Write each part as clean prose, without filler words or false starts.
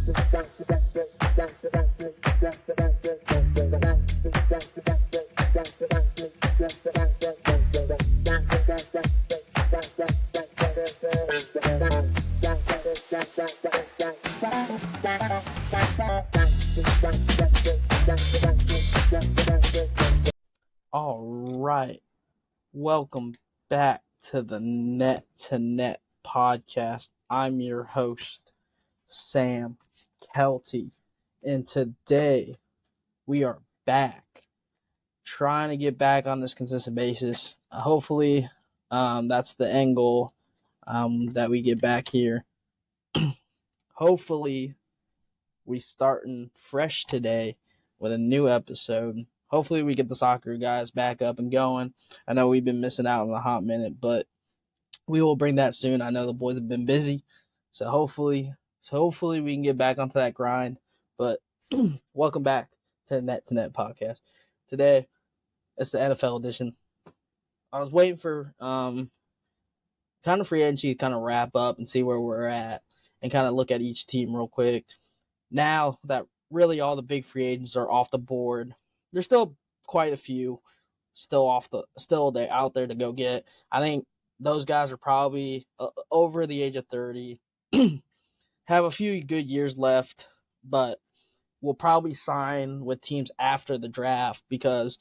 All right. Welcome back to the Net to Net podcast. I'm your host, Sam Kelty, and today we are back trying to get back on this consistent basis. Hopefully, that's the end goal, that we get back here. Hopefully, we starting fresh today with a new episode. Hopefully we get the soccer guys back up and going. I know we've been missing out on a hot minute, but we will bring that soon. I know the boys have been busy, so hopefully we can get back onto that grind. But welcome back to the Net to Net podcast. Today, it's the NFL edition. I was waiting for kind of free agency to kind of wrap up and see where we're at and kind of look at each team real quick. Now that really all the big free agents are off the board, there's still quite a few still they out there to go get. I think those guys are probably over the age of 30, have a few good years left, but will probably sign with teams after the draft because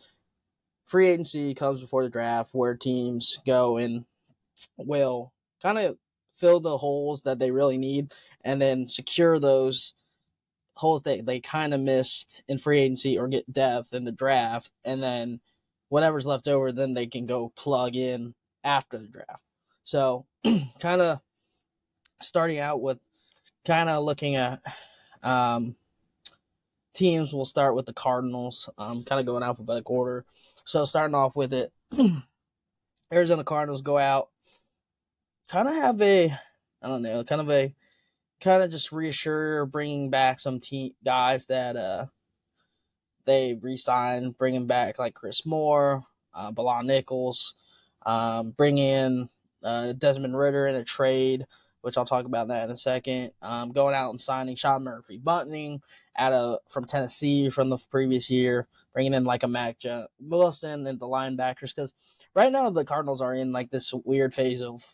free agency comes before the draft where teams go and will kind of fill the holes that they really need and then secure those holes that they kind of missed in free agency or get depth in the draft, and then whatever's left over, then they can go plug in after the draft. So kind of starting out with kind of looking at teams, we'll start with the Cardinals, kind of going alphabetical order. So starting off with it, Arizona Cardinals go out, kind of have kind of just reassure, bringing back some guys that they re-signed, bringing back like Chris Moore, Bilal Nichols, bring in Desmond Ridder in a trade, which I'll talk about that in a second. Going out and signing Sean Murphy Bunting from Tennessee from the previous year, bringing in like a Mac Wilson and the linebackers, because right now the Cardinals are in like this weird phase of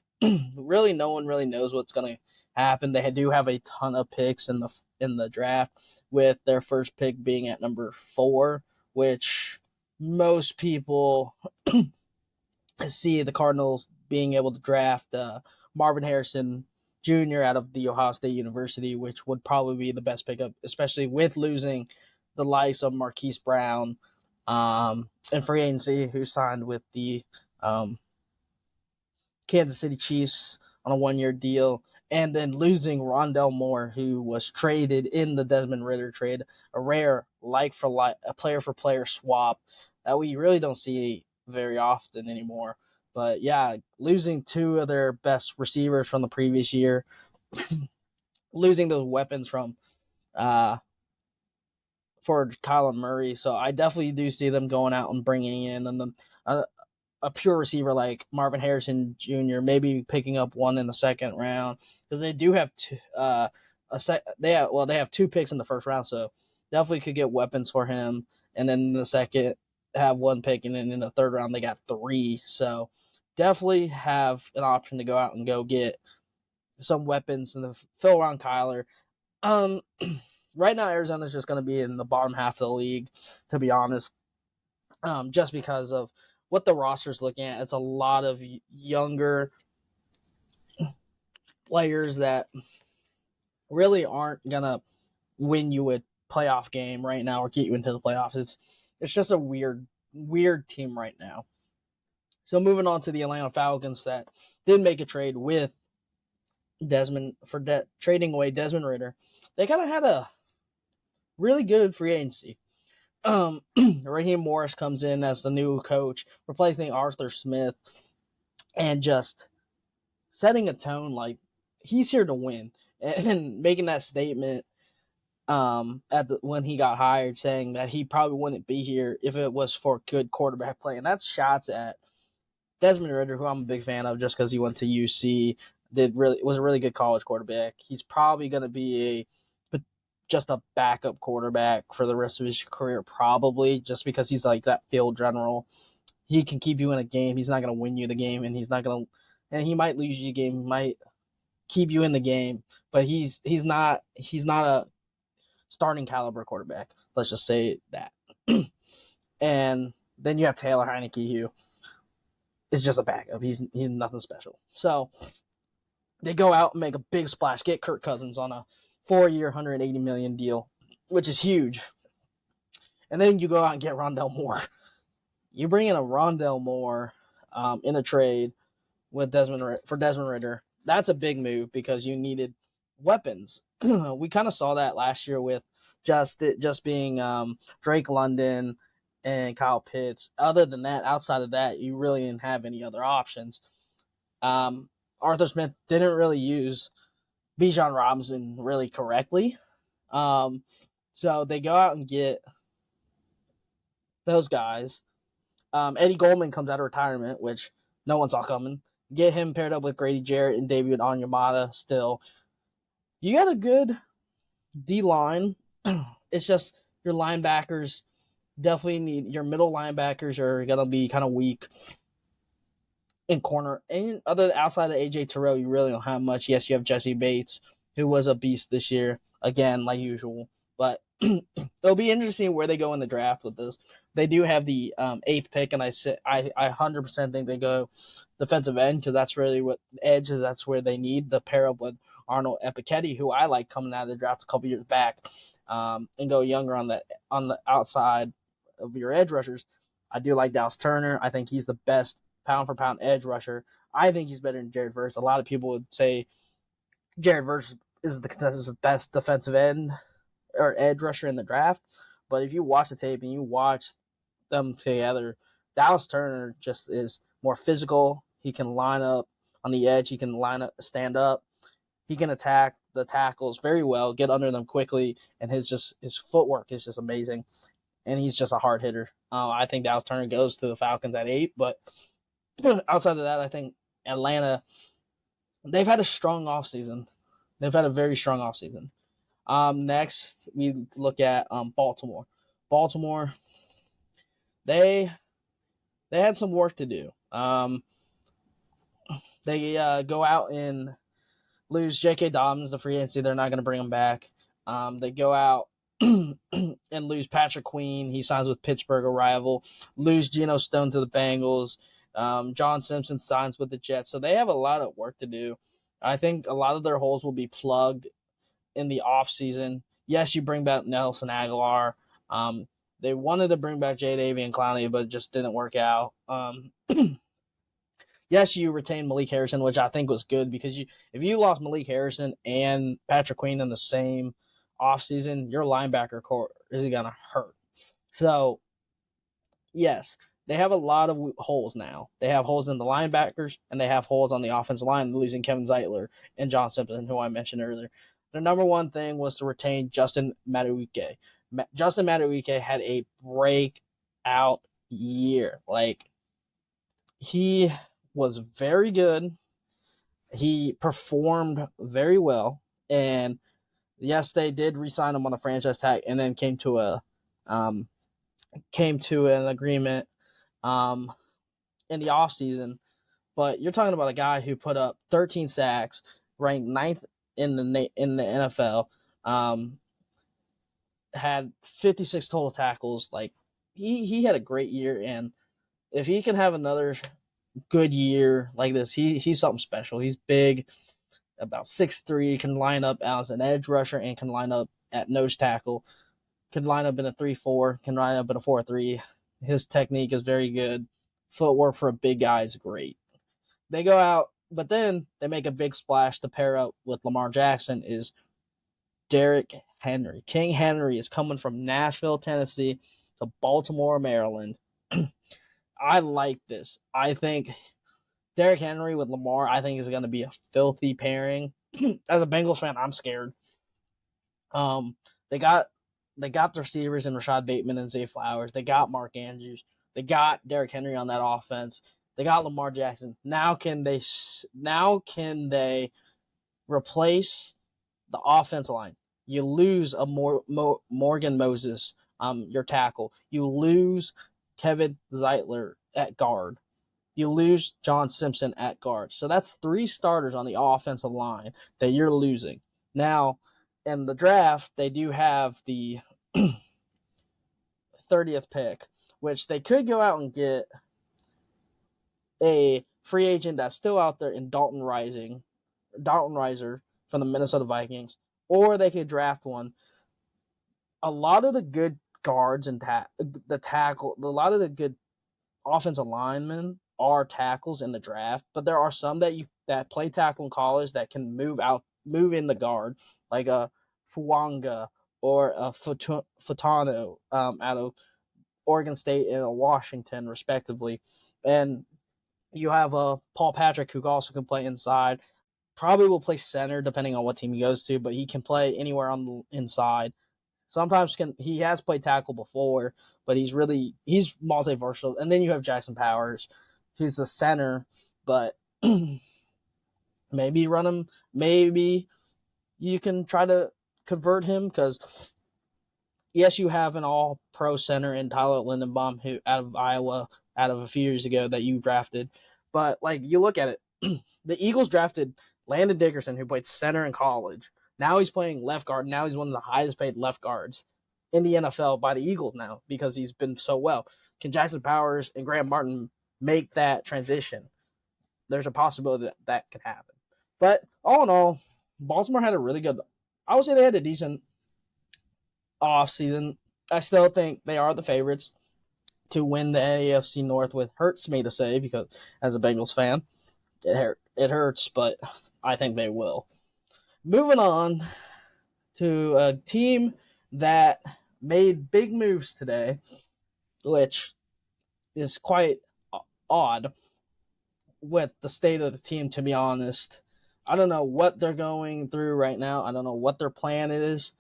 really no one really knows what's going to happen. They do have a ton of picks in the draft, with their first pick being at number 4, which most people see the Cardinals being able to draft Marvin Harrison Jr. out of the Ohio State University, which would probably be the best pickup, especially with losing the likes of Marquise Brown and free agency, who signed with the Kansas City Chiefs on a 1-year deal, and then losing Rondell Moore, who was traded in the Desmond Ridder trade, a rare a player-for-player swap that we really don't see very often anymore. But yeah, losing 2 of their best receivers from the previous year, losing those weapons for Kyler Murray. So I definitely do see them going out and bringing in a pure receiver like Marvin Harrison Jr., maybe picking up one in the second round, because they do have they have 2 picks in the first round, so definitely could get weapons for him. And then in the second, have 1 pick, and then in the third round they got 3. So definitely have an option to go out and go get some weapons and fill around Kyler. Right now Arizona's just going to be in the bottom half of the league, to be honest, just because of what the roster's looking at. It's a lot of younger players that really aren't going to win you a playoff game right now or get you into the playoffs. It's just a weird team right now. So moving on to the Atlanta Falcons, that did make a trade with trading away Desmond Ridder. They kind of had a really good free agency. Raheem Morris comes in as the new coach, replacing Arthur Smith, and just setting a tone like he's here to win, and making that statement when he got hired, saying that he probably wouldn't be here if it was for good quarterback play. And that's shots at Desmond Ridder, who I'm a big fan of just because he went to UC, was a really good college quarterback. He's probably going to be just a backup quarterback for the rest of his career, probably, just because he's like that field general. He can keep you in a game. He's not going to win you the game, and he might lose you a game. He might keep you in the game, but he's not a starting caliber quarterback. Let's just say that. And then you have Taylor Heineke, who is just a backup. He's nothing special. So they go out and make a big splash, get Kirk Cousins on a 4-year, $180 million deal, which is huge. And then you go out and get Rondale Moore. You bring in a Rondale Moore in a trade with Desmond Ridder. That's a big move because you needed weapons. We kind of saw that last year with just being Drake London and Kyle Pitts. Other than that, outside of that, you really didn't have any other options. Arthur Smith didn't really use Bijan Robinson really correctly. So they go out and get those guys. Eddie Goldman comes out of retirement, which no one saw coming. Get him paired up with Grady Jarrett and David Onyemata still. You got a good D-line. It's just your linebackers definitely need – your middle linebackers are going to be kind of weak in corner. And outside of A.J. Terrell, you really don't have much. Yes, you have Jesse Bates, who was a beast this year, again, like usual. But it'll be interesting where they go in the draft with this. They do have the 8th pick, and I 100% think they go defensive end because that's really what edge is. That's where they need the pair up with Arnold Epiketti, who I like coming out of the draft a couple years back, and go younger on the outside of your edge rushers. I do like Dallas Turner. I think he's the best pound-for-pound edge rusher. I think he's better than Jared Verse. A lot of people would say Jared Verse is the consensus of best defensive end or edge rusher in the draft. But if you watch the tape and you watch them together, Dallas Turner just is more physical. He can line up on the edge. He can stand up. He can attack the tackles very well, get under them quickly, and his footwork is just amazing. And he's just a hard hitter. I think Dallas Turner goes to the Falcons at 8, but outside of that, I think Atlanta, they've had a strong offseason. They've had a very strong offseason. Next, we look at Baltimore. Baltimore, they had some work to do. They go out and lose J.K. Dobbins, the free agency. They're not going to bring him back. They go out and lose Patrick Queen. He signs with Pittsburgh, a rival. Lose Geno Stone to the Bengals. John Simpson signs with the Jets. So they have a lot of work to do. I think a lot of their holes will be plugged in the offseason. Yes, you bring back Nelson Aguilar. They wanted to bring back Jadeveon Clowney, but it just didn't work out. Yes, you retained Malik Harrison, which I think was good because if you lost Malik Harrison and Patrick Queen in the same offseason, your linebacker core is going to hurt. So, yes, they have a lot of holes now. They have holes in the linebackers, and they have holes on the offensive line, losing Kevin Zeitler and John Simpson, who I mentioned earlier. The number one thing was to retain Justin Madubuike. Justin Madubuike had a breakout year. He was very good. He performed very well. And yes, they did re-sign him on a franchise tag and then came to an agreement in the offseason. But you're talking about a guy who put up 13 sacks, ranked 9th in the NFL, had 56 total tackles. He had a great year, and if he can have another good year like this, he's something special. He's big, about 6'3", can line up as an edge rusher and can line up at nose tackle, can line up in a 3-4, can line up in a 4-3. His technique is very good. Footwork for a big guy is great. They go out, but then they make a big splash to pair up with Lamar Jackson is Derrick Henry. King Henry is coming from Nashville, Tennessee to Baltimore, Maryland. I like this. I think Derrick Henry with Lamar, I think, is going to be a filthy pairing. As a Bengals fan, I'm scared. They got the receivers in Rashad Bateman and Zay Flowers. They got Mark Andrews. They got Derrick Henry on that offense. They got Lamar Jackson. Now can they replace the offensive line? You lose a Morgan Moses, your tackle. You lose Kevin Zeitler at guard. You lose John Simpson at guard. So that's 3 starters on the offensive line that you're losing. Now, in the draft, they do have the 30th pick, which they could go out and get a free agent that's still out there in Dalton Risner from the Minnesota Vikings, or they could draft one. A lot of the good guards and a lot of the good offensive linemen are tackles in the draft, but there are some that play tackle in college that can move in the guard, like a Fuanga or a Fatano out of Oregon State and a Washington, respectively. And you have Paul Patrick, who also can play inside. Probably will play center depending on what team he goes to, but he can play anywhere on the inside. Sometimes he has played tackle before, but he's multi-versatile. And then you have Jackson Powers, who's the center, but maybe run him. Maybe you can try to convert him because, yes, you have an all-pro center in Tyler Lindenbaum, who out of Iowa, out of a few years ago that you drafted. But, you look at it, the Eagles drafted Landon Dickerson, who played center in college. Now he's playing left guard. Now he's one of the highest paid left guards in the NFL by the Eagles now because he's been so well. Can Jackson Powers and Graham Martin make that transition? There's a possibility that could happen. But all in all, Baltimore had I would say they had a decent offseason. I still think they are the favorites to win the AFC North, which hurts me to say because as a Bengals fan, it hurts, but I think they will. Moving on to a team that made big moves today, which is quite odd with the state of the team, to be honest. I don't know what they're going through right now. I don't know what their plan is,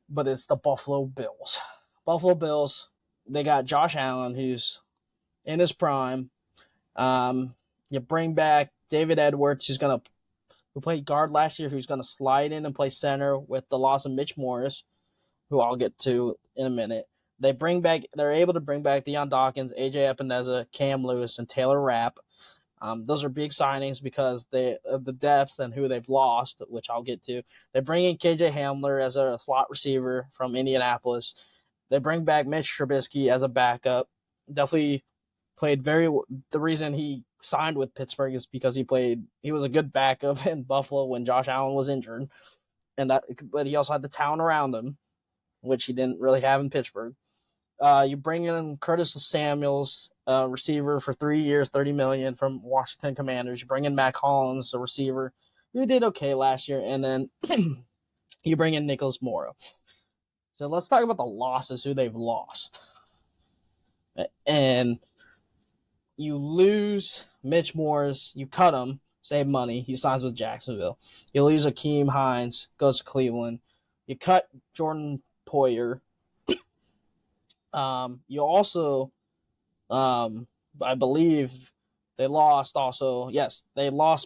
but it's the Buffalo Bills. Buffalo Bills, they got Josh Allen, who's in his prime. You bring back David Edwards, who played guard last year, who's going to slide in and play center with the loss of Mitch Morris, who I'll get to in a minute. They're able to bring back Deion Dawkins, AJ Epineza, Cam Lewis, and Taylor Rapp. Those are big signings because of the depth and who they've lost, which I'll get to. They bring in KJ Hamler as a slot receiver from Indianapolis. They bring back Mitch Trubisky as a backup. Definitely played the reason he signed with Pittsburgh is because he was a good backup in Buffalo when Josh Allen was injured. But he also had the talent around him, which he didn't really have in Pittsburgh. You bring in Curtis Samuels, receiver for 3 years, $30 million from Washington Commanders. You bring in Mac Hollins, a receiver who did okay last year, and then you bring in Nicholas Morrow. So let's talk about the losses, who they've lost. And you lose Mitch Morris, you cut him, save money, he signs with Jacksonville. You lose Akeem Hines, goes to Cleveland. You cut Jordan Poyer. You also, I believe they lost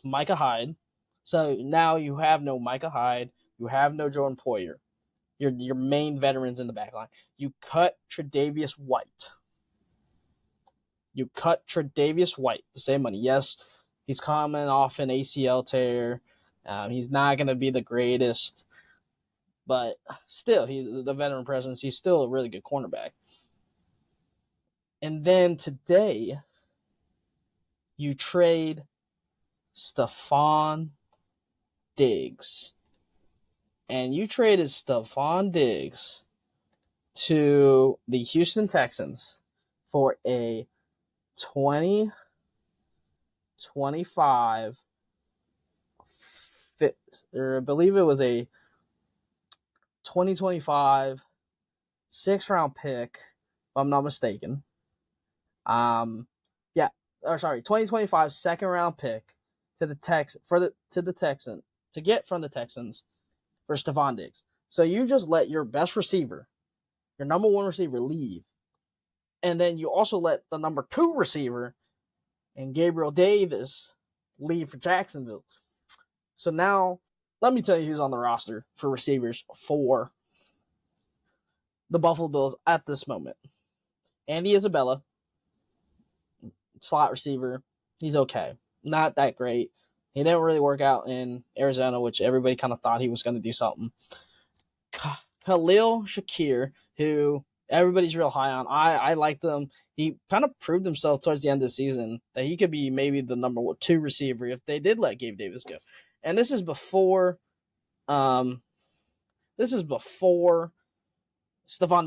Micah Hyde. So now you have no Micah Hyde. You have no Jordan Poyer. Your main veterans in the back line. You cut Tre'Davious White. To save money. Yes, he's coming off an ACL tear. He's not going to be the greatest. But still, he's the veteran presence. He's still a really good cornerback. And then today, you trade Stephon Diggs. And you traded Stephon Diggs to the Houston Texans for a 2025, or I believe it was a 2025 6th-round pick, if I'm not mistaken. 2025 2nd-round pick to the Texans to get from the Texans for Stephon Diggs. So you just let your best receiver, your number 1 receiver, leave, and then you also let the number 2 receiver and Gabriel Davis leave for Jacksonville. So now let me tell you who's on the roster for receivers for the Buffalo Bills at this moment. Andy Isabella, slot receiver. He's okay. Not that great. He didn't really work out in Arizona, which everybody kind of thought he was going to do something. Khalil Shakir, who everybody's real high on. I liked him. He kind of proved himself towards the end of the season that he could be maybe the number 2 receiver if they did let Gabe Davis go. And this is before Stephon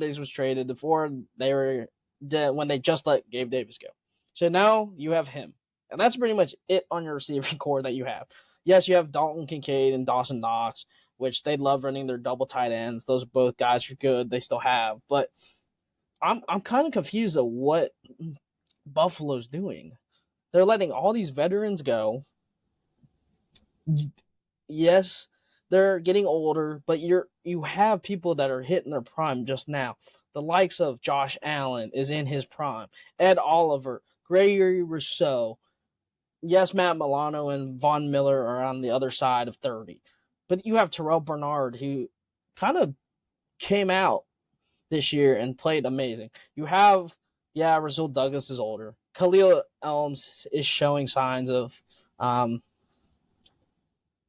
Diggs was traded, before when they just let Gabe Davis go. So now you have him. And that's pretty much it on your receiving core that you have. Yes, you have Dalton Kincaid and Dawson Knox, which they love running their double tight ends. Those both guys are good. They still have. But I'm kind of confused at what Buffalo's doing. They're letting all these veterans go. Yes, they're getting older, but you have people that are hitting their prime just now. The likes of Josh Allen is in his prime. Ed Oliver, Gregory Rousseau. Yes, Matt Milano and Von Miller are on the other side of 30. But you have Terrell Bernard, who kind of came out this year and played amazing. You have, Rasul Douglas is older. Khalil Elms is showing signs of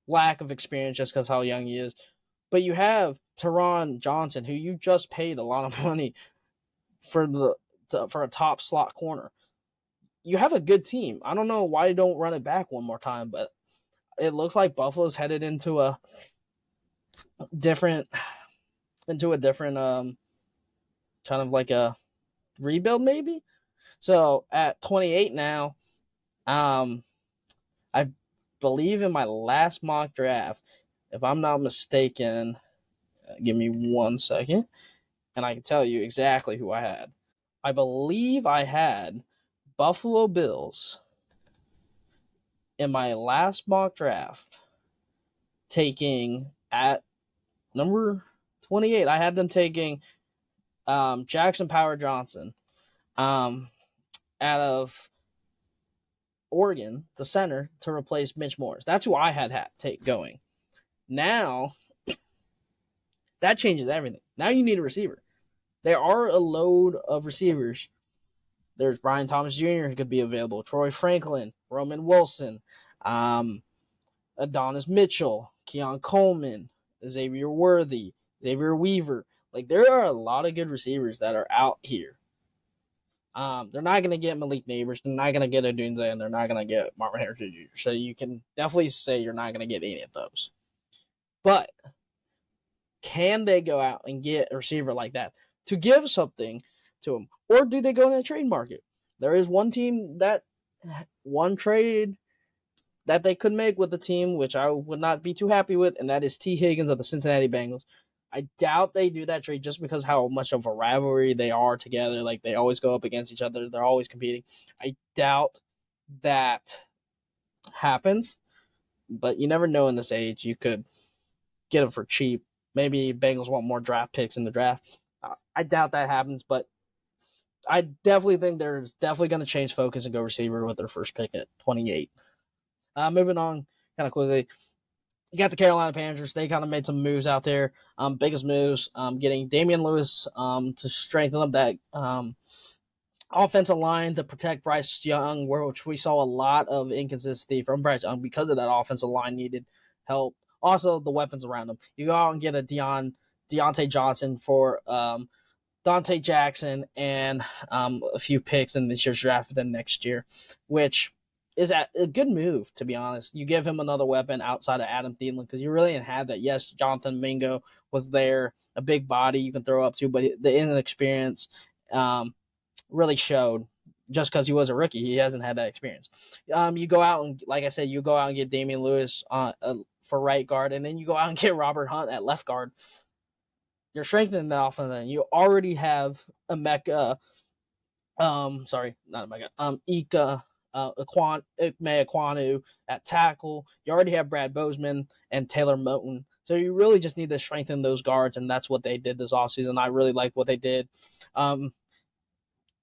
lack of experience just because how young he is. But you have Teron Johnson, who you just paid a lot of money for a top slot corner. You have a good team. I don't know why you don't run it back one more time, but it looks like Buffalo's headed into a different kind of like a rebuild maybe. So at 28 now, I believe in my last mock draft, if I'm not mistaken, give me 1 second, and I can tell you exactly who I had. I believe I had Buffalo Bills in my last mock draft taking at number 28. I had them taking Jackson Power Johnson out of Oregon, the center, to replace Mitch Morse. That's who I had take going. Now, that changes everything. Now you need a receiver. There are a load of receivers. There's Brian Thomas Jr. who could be available. Troy Franklin, Roman Wilson, Adonis Mitchell, Keon Coleman, Xavier Worthy, Xavier Weaver. Like, there are a lot of good receivers that are out here. They're not going to get Malik Neighbors. They're not going to get Odunze, and they're not going to get Marvin Harrison Jr. So you can definitely say you're not going to get any of those. But can they go out and get a receiver like that to give something to them? Or do they go in the trade market? There is one trade that they could make with the team, which I would not be too happy with, and that is T. Higgins of the Cincinnati Bengals. I doubt they do that trade just because how much of a rivalry they are together. Like, they always go up against each other. They're always competing. I doubt that happens, but you never know in this age. You could get them for cheap. Maybe Bengals want more draft picks in the draft. I doubt that happens, but I definitely think they're definitely going to change focus and go receiver with their first pick at 28. Moving on kind of quickly. You got the Carolina Panthers. They kind of made some moves out there. Biggest moves, getting Damian Lewis to strengthen up that offensive line to protect Bryce Young, which we saw a lot of inconsistency from Bryce Young because of that offensive line needed help. Also, the weapons around them. You go out and get a Deontay Johnson for Dante Jackson and a few picks in this year's draft for the next year, which is a good move, to be honest. You give him another weapon outside of Adam Thielen because you really didn't have that. Yes, Jonathan Mingo was there, a big body you can throw up to, but the inexperience really showed just because he was a rookie. He hasn't had that experience. You go out and, like I said, you go out and get Damian Lewis for right guard, and then you go out and get Robert Hunt at left guard. You're strengthening the offense, and you already have Ika Ekwonu at tackle. You already have Brad Bozeman and Taylor Moton. So you really just need to strengthen those guards, and that's what they did this offseason. I really like what they did.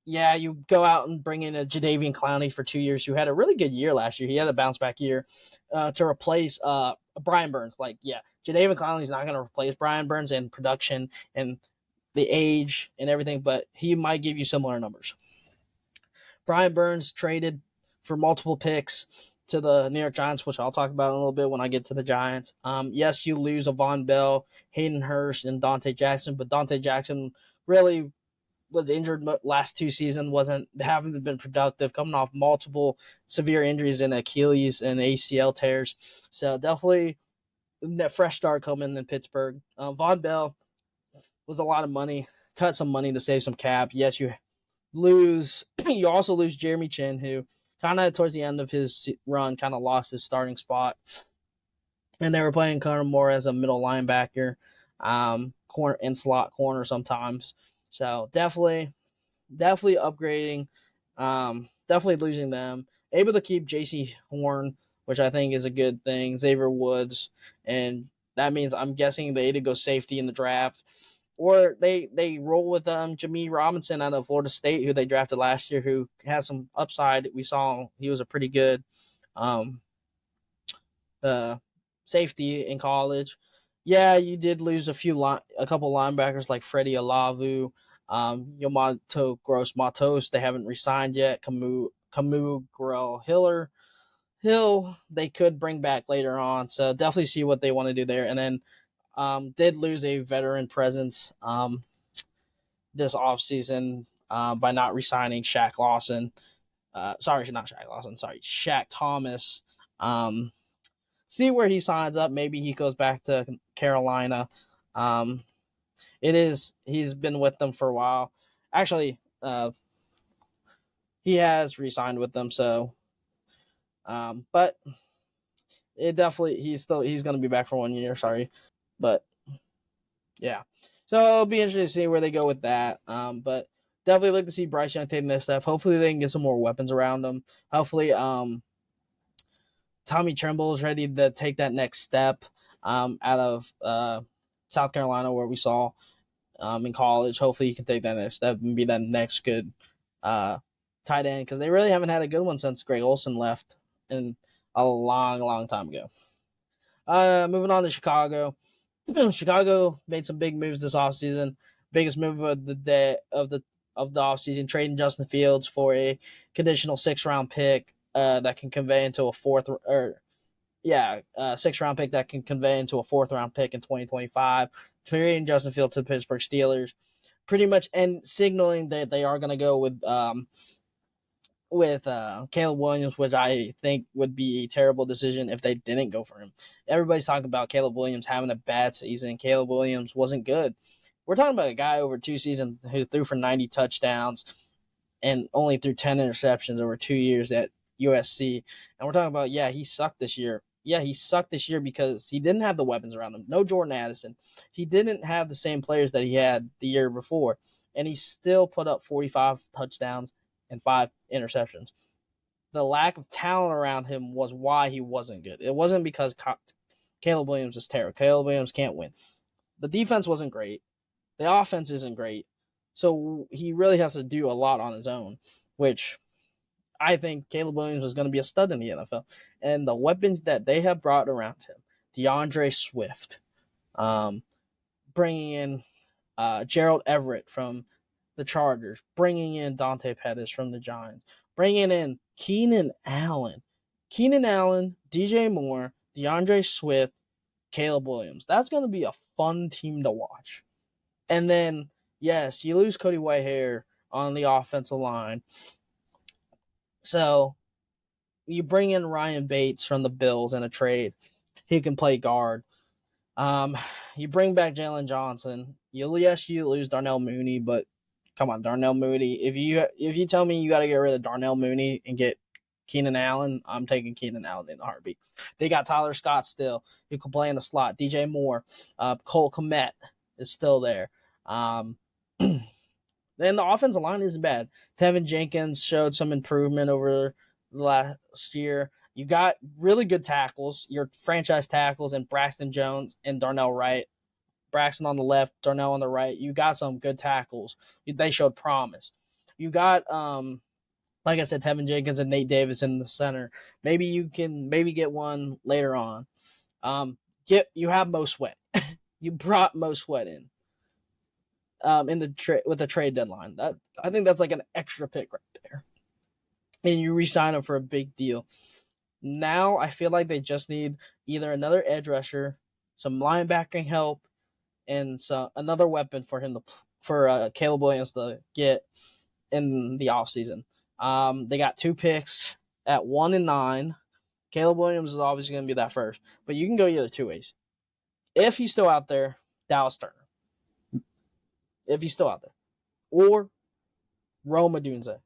yeah, you go out and bring in a Jadeveon Clowney for 2 years, who had a really good year last year. He had a bounce back year to replace Brian Burns. Like, yeah, Jadeveon Clowney's not going to replace Brian Burns in production and the age and everything, but he might give you similar numbers. Brian Burns traded for multiple picks to the New York Giants, which I'll talk about in a little bit when I get to the Giants. Yes, you lose Avon Bell, Hayden Hurst, and Dante Jackson, but Dante Jackson really was injured last 2 seasons, haven't been productive, coming off multiple severe injuries in Achilles and ACL tears. So definitely that fresh start coming in Pittsburgh. Von Bell was a lot of money, cut some money to save some cap. Yes, you also lose Jeremy Chin, who kind of towards the end of his run kind of lost his starting spot, and they were playing kind of more as a middle linebacker, corner and slot corner sometimes. So definitely upgrading, definitely losing them. Able to keep J.C. Horn, which I think is a good thing. Xavier Woods, and that means I'm guessing they either go safety in the draft, or they roll with Jameer Robinson out of Florida State, who they drafted last year, who has some upside. We saw he was a pretty good um, safety in college. Yeah, you did lose a couple linebackers like Freddie Olavu, Yamato Gross Matos. They haven't resigned yet. Camus Grill Hill. They could bring back later on. So definitely see what they want to do there. And then did lose a veteran presence this offseason by not resigning Shaq Lawson. Sorry, not Shaq Lawson. Sorry, Shaq Thomas. See where he signs up. Maybe he goes back to Carolina. Um, he's been with them for a while. Actually, he has re-signed with them. So, but it definitely he's going to be back for 1 year. Sorry, but yeah. So it'll be interesting to see where they go with that. But definitely like to see Bryce Young taking this step. Hopefully they can get some more weapons around him. Hopefully, Tommy Tremble is ready to take that next step out of South Carolina, where we saw in college. Hopefully, he can take that next step and be that next good tight end, because they really haven't had a good one since Greg Olsen left in a long, long time ago. Moving on to Chicago. Chicago made some big moves this offseason. Biggest move of the day of the offseason, trading Justin Fields for a conditional 6th-round pick that can convey into a 6th-round pick that can convey into a 4th-round pick in 2025. Trading Justin Fields to the Pittsburgh Steelers, pretty much, and signaling that they are going to go with Caleb Williams, which I think would be a terrible decision if they didn't go for him. Everybody's talking about Caleb Williams having a bad season. Caleb Williams wasn't good. We're talking about a guy over 2 seasons who threw for 90 touchdowns and only threw 10 interceptions over 2 years at USC. And we're talking about, he sucked this year. Yeah, he sucked this year because he didn't have the weapons around him. No Jordan Addison. He didn't have the same players that he had the year before. And he still put up 45 touchdowns and 5 interceptions. The lack of talent around him was why he wasn't good. It wasn't because Caleb Williams is terrible. Caleb Williams can't win. The defense wasn't great. The offense isn't great. So he really has to do a lot on his own, which I think Caleb Williams is going to be a stud in the NFL. And the weapons that they have brought around him, DeAndre Swift, bringing in Gerald Everett from the Chargers, bringing in Dante Pettis from the Giants, bringing in Keenan Allen, DJ Moore, DeAndre Swift, Caleb Williams. That's going to be a fun team to watch. And then, yes, you lose Cody Whitehair on the offensive line. So you bring in Ryan Bates from the Bills in a trade. He can play guard. You bring back Jalen Johnson. You lose Darnell Mooney, but come on, Darnell Mooney. If you tell me you got to get rid of Darnell Mooney and get Keenan Allen, I'm taking Keenan Allen in a heartbeat. They got Tyler Scott still, who can play in the slot. DJ Moore, Cole Kmet is still there. Then the offensive line isn't bad. Tevin Jenkins showed some improvement over the last year. You got really good tackles, your franchise tackles, and Braxton Jones and Darnell Wright. Braxton on the left, Darnell on the right. You got some good tackles. They showed promise. You got like I said, Tevin Jenkins and Nate Davis in the center. Maybe you can get one later on. You have Mo Sweat. You brought Mo Sweat in in the with the trade deadline. That I think that's like an extra pick right there, and you re-sign him for a big deal. Now I feel like they just need either another edge rusher, some linebacking help, and another weapon for him to for Caleb Williams to get in the offseason. They got 2 picks at 1 and 9. Caleb Williams is obviously going to be that first, but you can go either 2 ways. If he's still out there, Dallas Turner. If he's still out there, or Rome Odunze.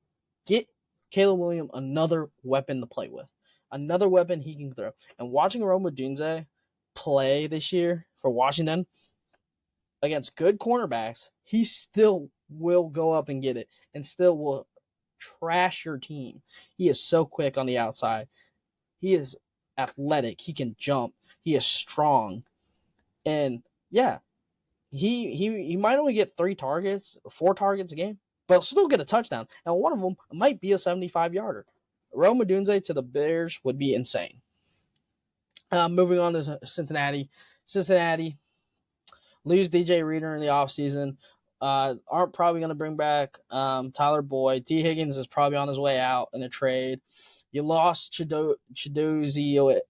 Get Caleb Williams another weapon to play with, another weapon he can throw. And watching Rome Odunze play this year for Washington against good cornerbacks, he still will go up and get it and still will trash your team. He is so quick on the outside. He is athletic. He can jump. He is strong. And yeah, he might only get 3 targets or 4 targets a game, but still get a touchdown. And one of them might be a 75-yarder. Rome Odunze to the Bears would be insane. Moving on to Cincinnati. Cincinnati lose DJ Reader in the offseason. Aren't probably going to bring back Tyler Boyd. T. Higgins is probably on his way out in a trade. You lost Chidozie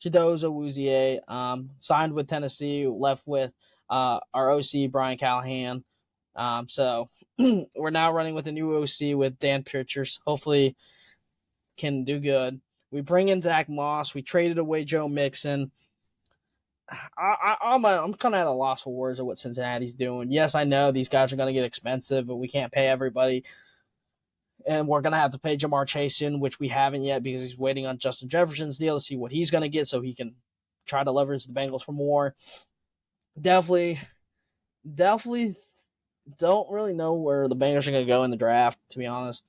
Awuzie, signed with Tennessee, left with our OC, Brian Callahan. So we're now running with a new OC with Dan Pritchard. Hopefully can do good. We bring in Zach Moss. We traded away Joe Mixon. I'm kind of at a loss for words of what Cincinnati's doing. Yes, I know these guys are going to get expensive, but we can't pay everybody. And we're going to have to pay Jamar Chase in, which we haven't yet because he's waiting on Justin Jefferson's deal to see what he's going to get so he can try to leverage the Bengals for more. Definitely don't really know where the Bengals are going to go in the draft, to be honest.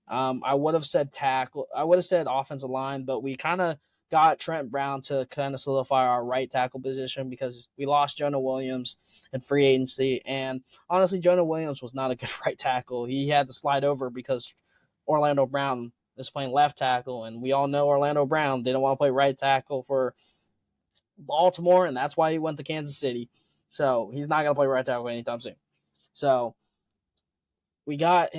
I would have said tackle. I would have said offensive line, but we kind of got Trent Brown to kind of solidify our right tackle position because we lost Jonah Williams in free agency. And honestly, Jonah Williams was not a good right tackle. He had to slide over because Orlando Brown is playing left tackle. And we all know Orlando Brown didn't want to play right tackle for Baltimore, and that's why he went to Kansas City. So he's not going to play right tackle anytime soon. So we got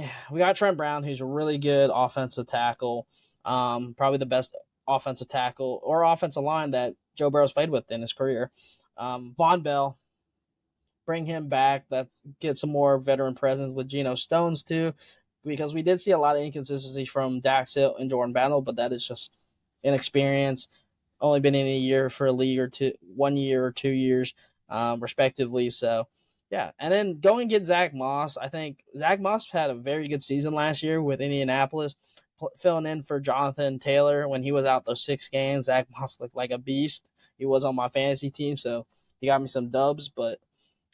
Trent Brown, who's a really good offensive tackle, probably the best offensive tackle or offensive line that Joe Burrow's played with in his career. Von Bell, bring him back. That get some more veteran presence with Geno Stones too, because we did see a lot of inconsistency from Dax Hill and Jordan Battle, but that is just inexperience. Only been in a year for a league or two, 1 year or 2 years, respectively. So yeah, and then go and get Zach Moss. I think Zach Moss had a very good season last year with Indianapolis, filling in for Jonathan Taylor when he was out those 6 games. Zach Moss looked like a beast. He was on my fantasy team, so he got me some dubs. But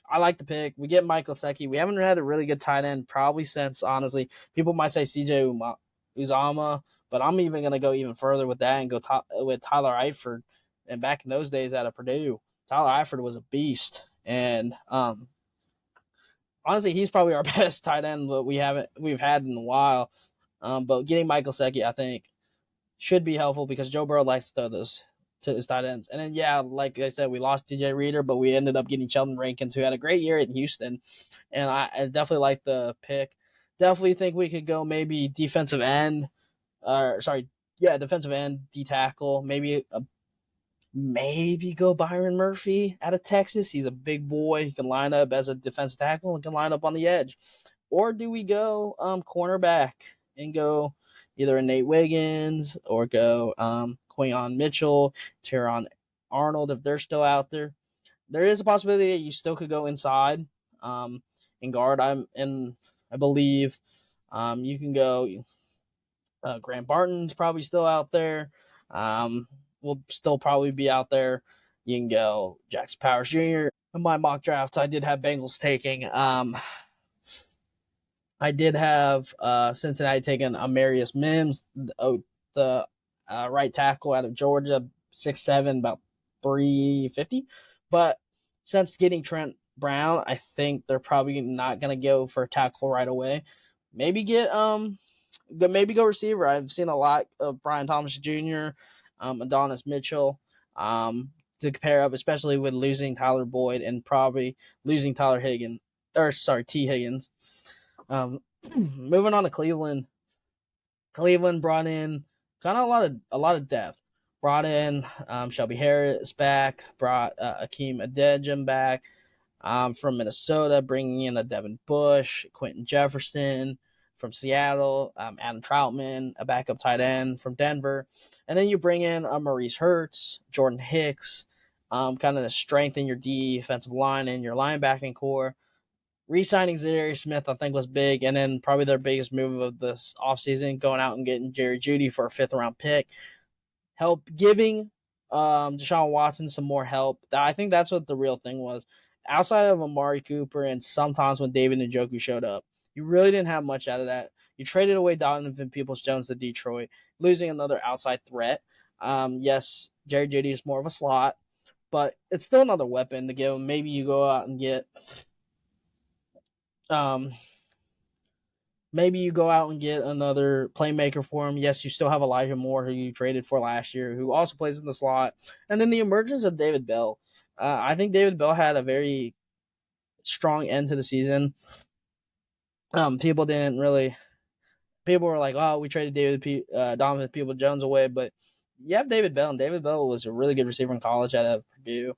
I like the pick. We get Michael Gesicki. We haven't had a really good tight end probably since, honestly, people might say C.J. Uzomah, but I'm even going to go even further with that and go with Tyler Eifert. And back in those days out of Purdue, Tyler Eifert was a beast. And honestly, he's probably our best tight end that we've had in a while. But getting Michael Gesicki, I think, should be helpful because Joe Burrow likes to throw those to his tight ends. And then, yeah, like I said, we lost DJ Reader, but we ended up getting Sheldon Rankins, who had a great year in Houston. And I definitely like the pick. Definitely think we could go maybe defensive end. Defensive end, D-tackle. Maybe go Byron Murphy out of Texas. He's a big boy. He can line up as a defensive tackle and can line up on the edge. Or do we go cornerback and go either a Nate Wiggins or go Quayon Mitchell, Teron Arnold if they're still out there? There is a possibility that you still could go inside in guard. I believe you can go. Grant Barton's probably still out there. Will still probably be out there. You can go Jackson Powers Jr. In my mock drafts, I did have Bengals taking. I did have Cincinnati taking Amarius Mims, the right tackle out of Georgia, 6'7", about 350. But since getting Trent Brown, I think they're probably not going to go for a tackle right away. maybe maybe go receiver. I've seen a lot of Brian Thomas Jr., Adonis Mitchell, to compare up, especially with losing Tyler Boyd and probably losing T Higgins. Moving on to Cleveland. Cleveland brought in kind of a lot of depth. Brought in Shelby Harris back. Brought Akeem Adejim back from Minnesota, bringing in a Devin Bush, Quentin Jefferson from Seattle, Adam Troutman, a backup tight end from Denver, and then you bring in Maurice Hurts, Jordan Hicks, kind of to strengthen your defensive line and your linebacking core. Re-signing Zadarius Smith, I think, was big, and then probably their biggest move of this offseason, going out and getting Jerry Jeudy for a fifth-round pick, giving Deshaun Watson some more help. I think that's what the real thing was. Outside of Amari Cooper and sometimes when David Njoku showed up, you really didn't have much out of that. You traded away Donovan Peoples-Jones to Detroit, losing another outside threat. Yes, Jerry Jeudy is more of a slot, but it's still another weapon to give him. Maybe you go out and get another playmaker for him. Yes, you still have Elijah Moore, who you traded for last year, who also plays in the slot. And then the emergence of David Bell. I think David Bell had a very strong end to the season. People were like, oh, we traded Donovan Peoples-Jones away, but you have David Bell, and David Bell was a really good receiver in college at Purdue.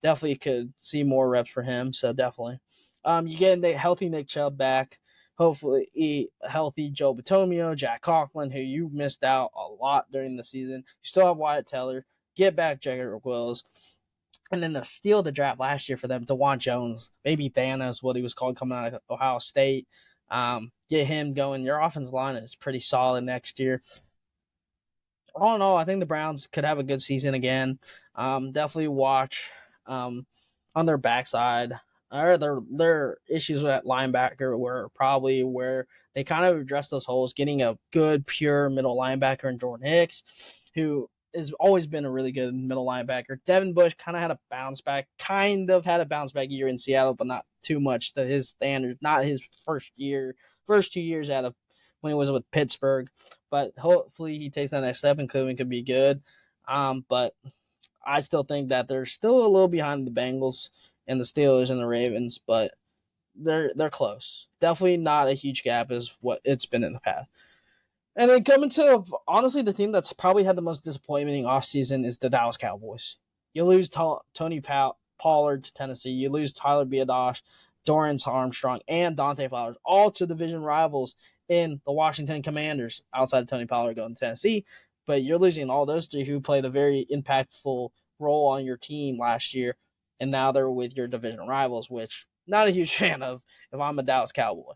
Definitely could see more reps for him, so definitely. You get a healthy Nick Chubb back. Hopefully, healthy Joe Bitonio, Jack Conklin, who you missed out a lot during the season. You still have Wyatt Teller. Get back Jedrick Wills. And then to steal the draft last year for them, DeJuan Jones, maybe Thanos, what he was called coming out of Ohio State. Get him going. Your offensive line is pretty solid next year. All in all, I think the Browns could have a good season again. Definitely watch on their backside. Or their issues with that linebacker were probably where they kind of addressed those holes, getting a good, pure middle linebacker in Jordan Hicks, who has always been a really good middle linebacker. Devin Bush kind of had a bounce back year in Seattle, but not too much to his standards. Not his first 2 years out of when he was with Pittsburgh. But hopefully he takes that next step and Cleveland could be good. But I still think that they're still a little behind the Bengals and the Steelers and the Ravens, but they're close. Definitely not a huge gap as what it's been in the past. And then coming to, honestly, the team that's probably had the most disappointing offseason is the Dallas Cowboys. You lose Tony Pollard to Tennessee. You lose Tyler Biadasz, Dorrance Armstrong, and Dante Flowers, all to division rivals in the Washington Commanders, outside of Tony Pollard going to Tennessee. But you're losing all those three who played a very impactful role on your team last year, and now they're with your division rivals, which not a huge fan of if I'm a Dallas Cowboy.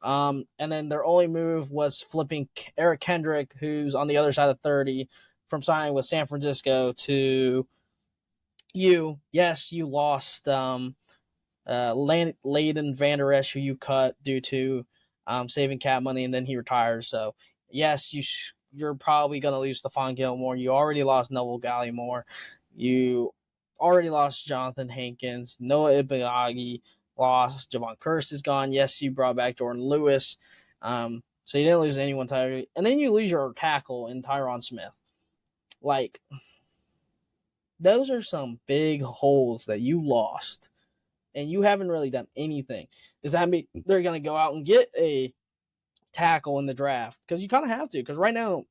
And then their only move was flipping Eric Kendrick, who's on the other side of 30, from signing with San Francisco to you. Yes, you lost Leighton Vander Esch, who you cut due to saving cap money, and then he retires. So, yes, you're probably going to lose Stephon Gilmore. You already lost Neville Gallimore. You already lost Jonathan Hankins. Noah Igbinoghene lost. Javon Curse is gone. Yes, you brought back Jordan Lewis. So you didn't lose anyone, Tyler. And then you lose your tackle in Tyron Smith. Like, those are some big holes that you lost. And you haven't really done anything. Does that mean they're going to go out and get a tackle in the draft? Because you kind of have to. Because right now,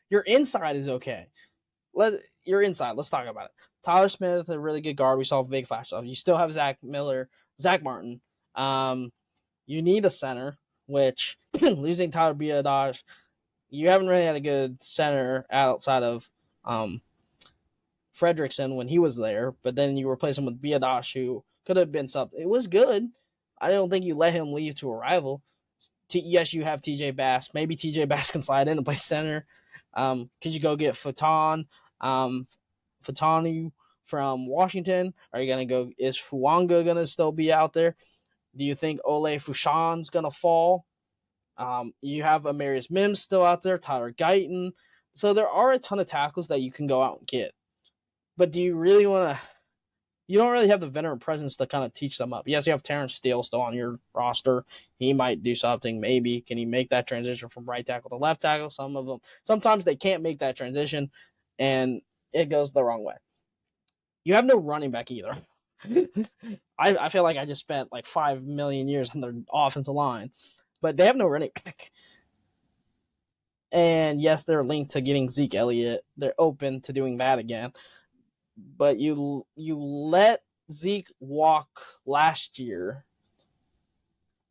your inside is okay. Your inside, let's talk about it. Tyler Smith, a really good guard. We saw a big flash off. You still have Zach Martin. You need a center, which losing Tyler Biadasz, you haven't really had a good center outside of Fredrickson when he was there. But then you replace him with Biadasz, who could have been something. It was good. I don't think you let him leave to a rival. Yes, you have TJ Bass. Maybe TJ Bass can slide in and play center. Could you go get Fatani from Washington? Are you going to go? Is Fuanga going to still be out there? Do you think Ole Fushan's going to fall? You have Amarius Mims still out there, Tyler Guyton. So there are a ton of tackles that you can go out and get. But do you really want to you don't really have the veteran presence to kind of teach them up. Yes, you have Terrence Steele still on your roster. He might do something. Maybe can he make that transition from right tackle to left tackle? Sometimes they can't make that transition, and it goes the wrong way. You have no running back either. I feel like I just spent like 5 million years on their offensive line, but they have no running back. And yes, they're linked to getting Zeke Elliott. They're open to doing that again. But you let Zeke walk last year,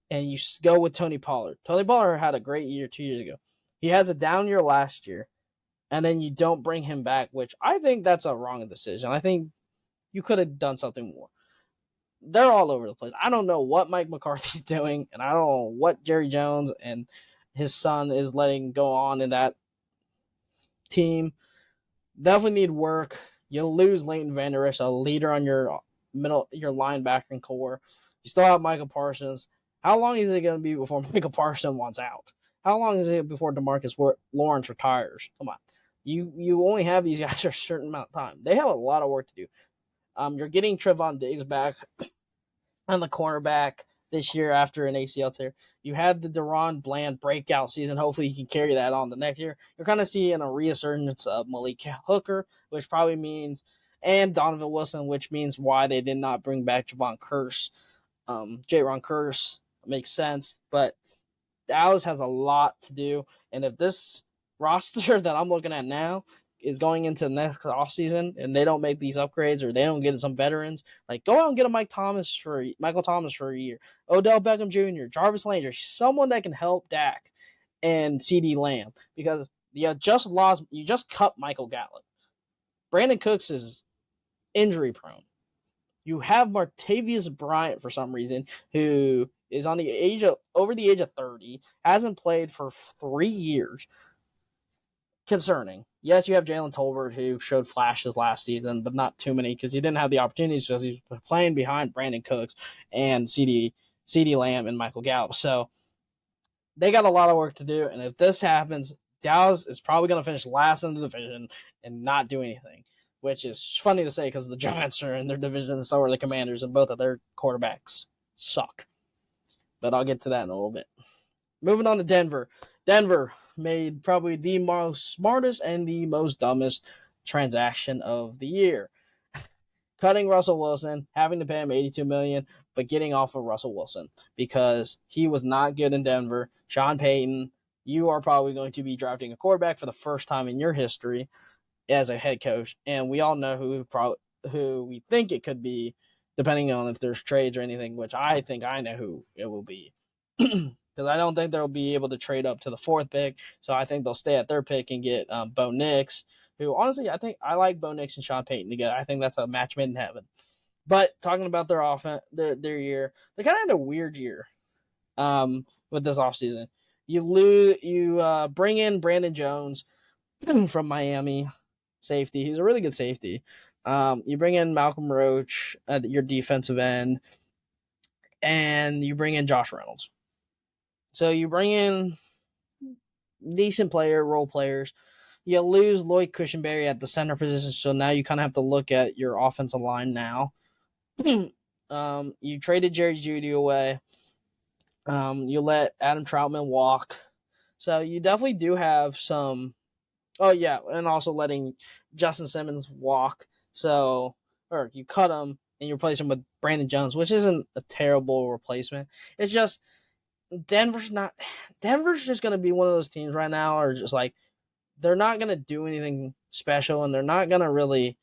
and you go with Tony Pollard. Tony Pollard had a great year 2 years ago. He has a down year last year, and then you don't bring him back, which I think that's a wrong decision. I think you could have done something more. They're all over the place. I don't know what Mike McCarthy's doing, and I don't know what Jerry Jones and his son is letting go on in that team. Definitely need work. You'll lose Leighton Vander Esch, a leader on your linebacking core. You still have Michael Parsons. How long is it going to be before Michael Parsons wants out? How long is it before DeMarcus Lawrence retires? Come on. You only have these guys for a certain amount of time. They have a lot of work to do. You're getting Trevon Diggs back on the cornerback this year after an ACL tear. You had the Deron Bland breakout season. Hopefully, he can carry that on the next year. You're kind of seeing a resurgence of Malik Hooker, which probably means, and Donovan Wilson, which means why they did not bring back Javon Curse. Jaron Curse makes sense, but Dallas has a lot to do. And if this roster that I'm looking at now is going into the next offseason and they don't make these upgrades or they don't get some veterans, like go out and get a Michael Thomas for a year, Odell Beckham Jr., Jarvis Landry, someone that can help Dak and CeeDee Lamb, because you just cut Michael Gallup. Brandon Cooks is injury prone. You have Martavius Bryant for some reason, who is over the age of 30, hasn't played for 3 years. Concerning. Yes, you have Jalen Tolbert, who showed flashes last season, but not too many because he didn't have the opportunities because he was playing behind Brandon Cooks and CeeDee Lamb and Michael Gallup. So they got a lot of work to do, and if this happens, Dallas is probably going to finish last in the division and not do anything, which is funny to say because the Giants are in their division and so are the Commanders, and both of their quarterbacks suck. But I'll get to that in a little bit. Moving on to Denver. Denver made probably the most smartest and the most dumbest transaction of the year. Cutting Russell Wilson, having to pay him $82 million, but getting off of Russell Wilson because he was not good in Denver. Sean Payton, you are probably going to be drafting a quarterback for the first time in your history as a head coach, and we all know who we think it could be, depending on if there's trades or anything, which I think I know who it will be. Because I don't think they'll be able to trade up to the 4th pick, so I think they'll stay at their pick and get Bo Nix, who honestly I think I like Bo Nix and Sean Payton together. I think that's a match made in heaven. But talking about their offense, their year, they kind of had a weird year with this offseason. You bring in Brandon Jones from Miami, safety. He's a really good safety. You bring in Malcolm Roach at your defensive end, and you bring in Josh Reynolds. So you bring in decent role players. You lose Lloyd Cushenberry at the center position, so now you kind of have to look at your offensive line now. You traded Jerry Jeudy away. You let Adam Troutman walk. So you definitely do have some. Oh, yeah, and also letting Justin Simmons walk. Or you cut him and you replace him with Brandon Jones, which isn't a terrible replacement. It's just Denver's just going to be one of those teams right now, or just like they're not going to do anything special, and they're not going to really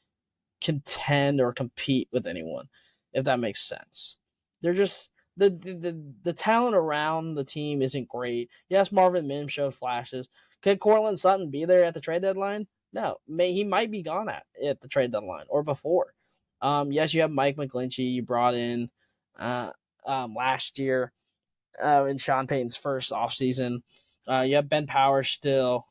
contend or compete with anyone, if that makes sense. They're just the talent around the team isn't great. Yes, Marvin Mims showed flashes. Could Cortland Sutton be there at the trade deadline? No, he might be gone at the trade deadline or before. Yes, you have Mike McGlinchey you brought in last year in Sean Payton's first offseason. You have Ben Powers still.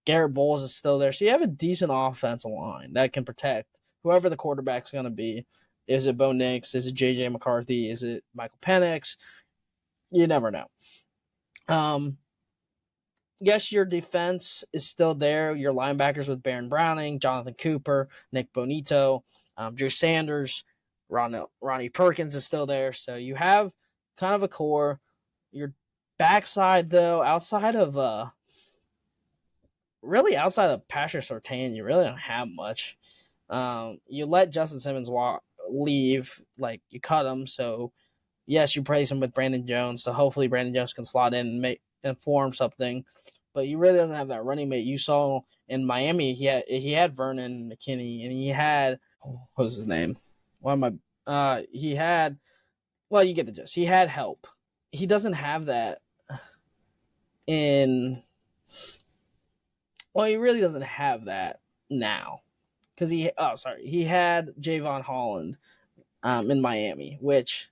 Garrett Bowles is still there. So you have a decent offensive line that can protect whoever the quarterback's going to be. Is it Bo Nix? Is it J.J. McCarthy? Is it Michael Penix? You never know. Yes, your defense is still there. Your linebackers with Baron Browning, Jonathan Cooper, Nick Bonito, Drew Sanders, Ronnie Perkins is still there. So you have kind of a core. Your backside, though, outside of Patrick Surtain, you really don't have much. You let Justin Simmons leave, like you cut him. So yes, you praise him with Brandon Jones. So hopefully Brandon Jones can slot in and form something. But you really doesn't have that running mate. You saw in Miami, he had Vernon McKinney, and he had what was his name? Why am I? He had. Well, you get the gist. He had help. He doesn't have that in. Well, he really doesn't have that now because he had Javon Holland in Miami, which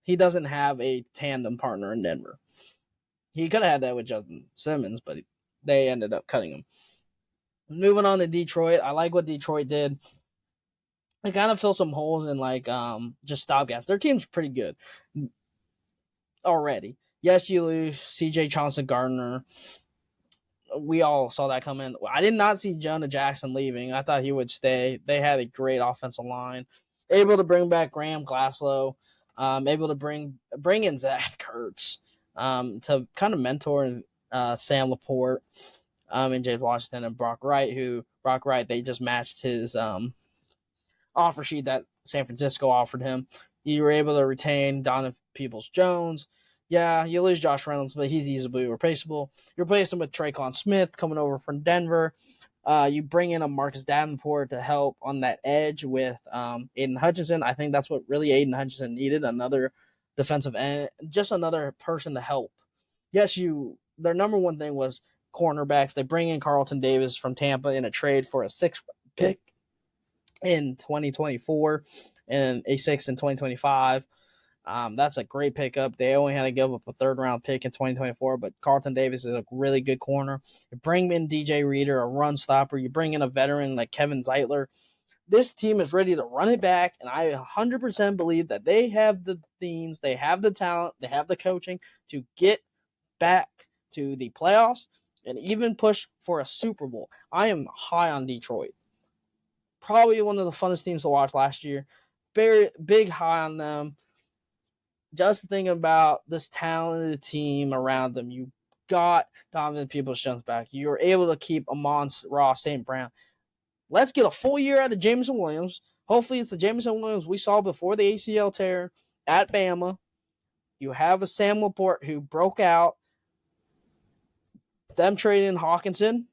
he doesn't have a tandem partner in Denver. He could have had that with Justin Simmons, but they ended up cutting him. Moving on to Detroit, I like what Detroit did. They kind of fill some holes in just stopgaps. Their team's pretty good already. Yes, you lose C.J. Johnson-Gardner. We all saw that coming. I did not see Jonah Jackson leaving. I thought he would stay. They had a great offensive line. Able to bring back Graham Glasgow. Able to bring in Zach Ertz to kind of mentor Sam Laporte and James Washington and Brock Wright, they just matched his offer sheet that San Francisco offered him. You were able to retain Donovan Peoples-Jones. Yeah, you lose Josh Reynolds, but he's easily replaceable. You replace him with Traquan Smith coming over from Denver. You bring in a Marcus Davenport to help on that edge with Aiden Hutchinson. I think that's what really Aiden Hutchinson needed, another defensive end, just another person to help. Yes, their number one thing was cornerbacks. They bring in Carlton Davis from Tampa in a trade for a 6th pick in 2024 and a 6th in 2025. That's a great pickup. They only had to give up a 3rd-round pick in 2024, but Carlton Davis is a really good corner. You bring in DJ Reader, a run stopper. You bring in a veteran like Kevin Zeitler. This team is ready to run it back, and I 100% believe that they have the themes, they have the talent, they have the coaching to get back to the playoffs and even push for a Super Bowl. I am high on Detroit. Probably one of the funnest teams to watch last year. Very big high on them. Just think about this talented team around them. You got Donovan Peoples-Jones back. You were able to keep Amon-Ra St. Brown. Let's get a full year out of Jameson Williams. Hopefully it's the Jameson Williams we saw before the ACL tear at Bama. You have a Sam Laporte who broke out. Them trading Hawkinson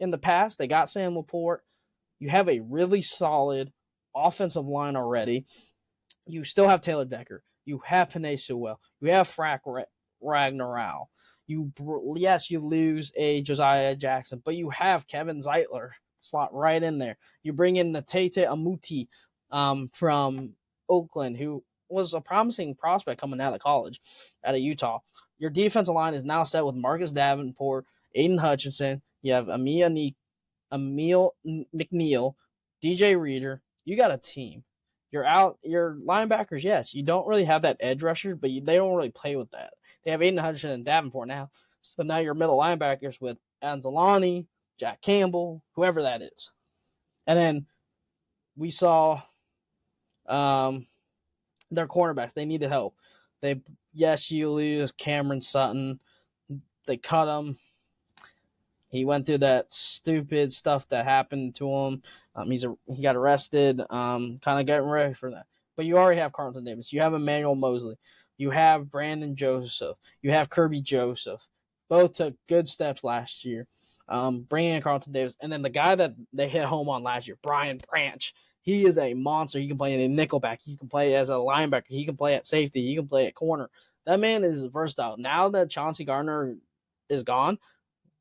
in the past. They got Sam Laporte. You have a really solid offensive line already. You still have Taylor Decker. You have Penei Sewell. You have Frank Ragnow. You lose a Josiah Jackson, but you have Kevin Zeitler slot right in there. You bring in Natete Amuti from Oakland, who was a promising prospect coming out of college, out of Utah. Your defensive line is now set with Marcus Davenport, Aiden Hutchinson. You have Emil McNeil, DJ Reader. You got a team. Your linebackers, yes, you don't really have that edge rusher, but they don't really play with that. They have Aiden Hutchinson and Davenport now. So now your middle linebackers with Anzalone, Jack Campbell, whoever that is. And then we saw their cornerbacks. They needed help. You lose Cameron Sutton. They cut him. He went through that stupid stuff that happened to him. He got arrested. Kind of getting ready for that. But you already have Carlton Davis. You have Emmanuel Mosley. You have Brandon Joseph. You have Kirby Joseph. Both took good steps last year. Bringing in Carlton Davis. And then the guy that they hit home on last year, Brian Branch. He is a monster. He can play in a nickelback. He can play as a linebacker. He can play at safety. He can play at corner. That man is versatile. Now that Chauncey Gardner is gone,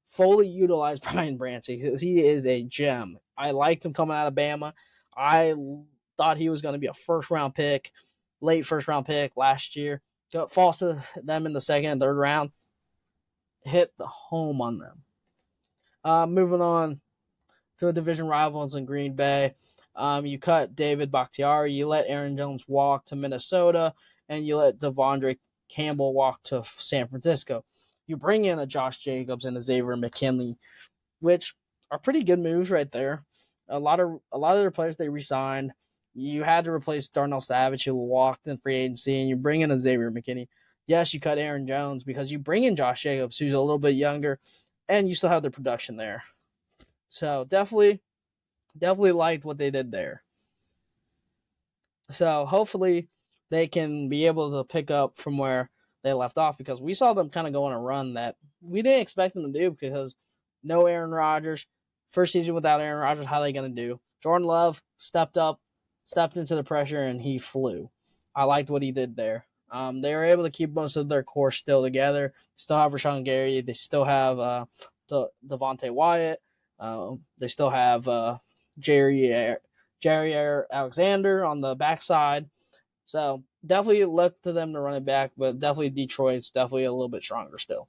fully utilize Brian Branch. He is a gem. I liked him coming out of Bama. I thought he was going to be a late first round pick last year. Falls to them in the 2nd and 3rd round. Hit the home on them. Moving on to the division rivals in Green Bay. You cut David Bakhtiari. You let Aaron Jones walk to Minnesota. And you let Devondre Campbell walk to San Francisco. You bring in a Josh Jacobs and a Xavier McKinley, which are pretty good moves right there. A lot of their players they re-signed. You had to replace Darnell Savage, who walked in free agency, and you bring in a Xavier McKinney. Yes, you cut Aaron Jones because you bring in Josh Jacobs, who's a little bit younger, and you still have the production there. So definitely liked what they did there. So hopefully they can be able to pick up from where they left off, because we saw them kind of go on a run that we didn't expect them to do, because no Aaron Rodgers. First season without Aaron Rodgers, how are they going to do? Jordan Love stepped into the pressure, and he flew. I liked what he did there. They were able to keep most of their core still together. Still have Rashawn Gary. They still have Devontae Wyatt. They still have Jerry Alexander on the backside. So definitely look to them to run it back, but definitely Detroit's definitely a little bit stronger still.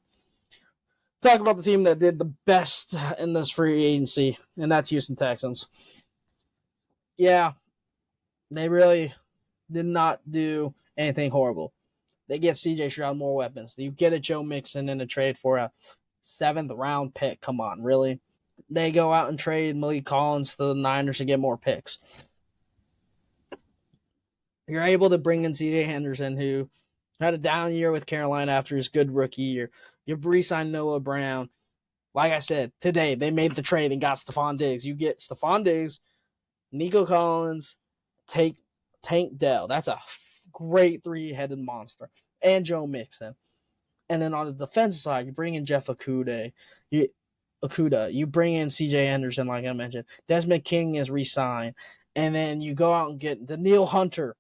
Talk about the team that did the best in this free agency, and that's Houston Texans. Yeah, they really did not do anything horrible. They give C.J. Stroud more weapons. You get a Joe Mixon in a trade for a 7th-round pick. Come on, really? They go out and trade Malik Collins to the Niners to get more picks. You're able to bring in C.J. Henderson, who had a down year with Carolina after his good rookie year. You re-signed Noah Brown. Like I said, today they made the trade and got Stephon Diggs. You get Stephon Diggs, Nico Collins, Tank Dell. That's a great 3-headed monster. And Joe Mixon. And then on the defensive side, you bring in Jeff Okudah. You bring in C.J. Henderson, like I mentioned. Desmond King is re-signed. And then you go out and get Danielle Hunter,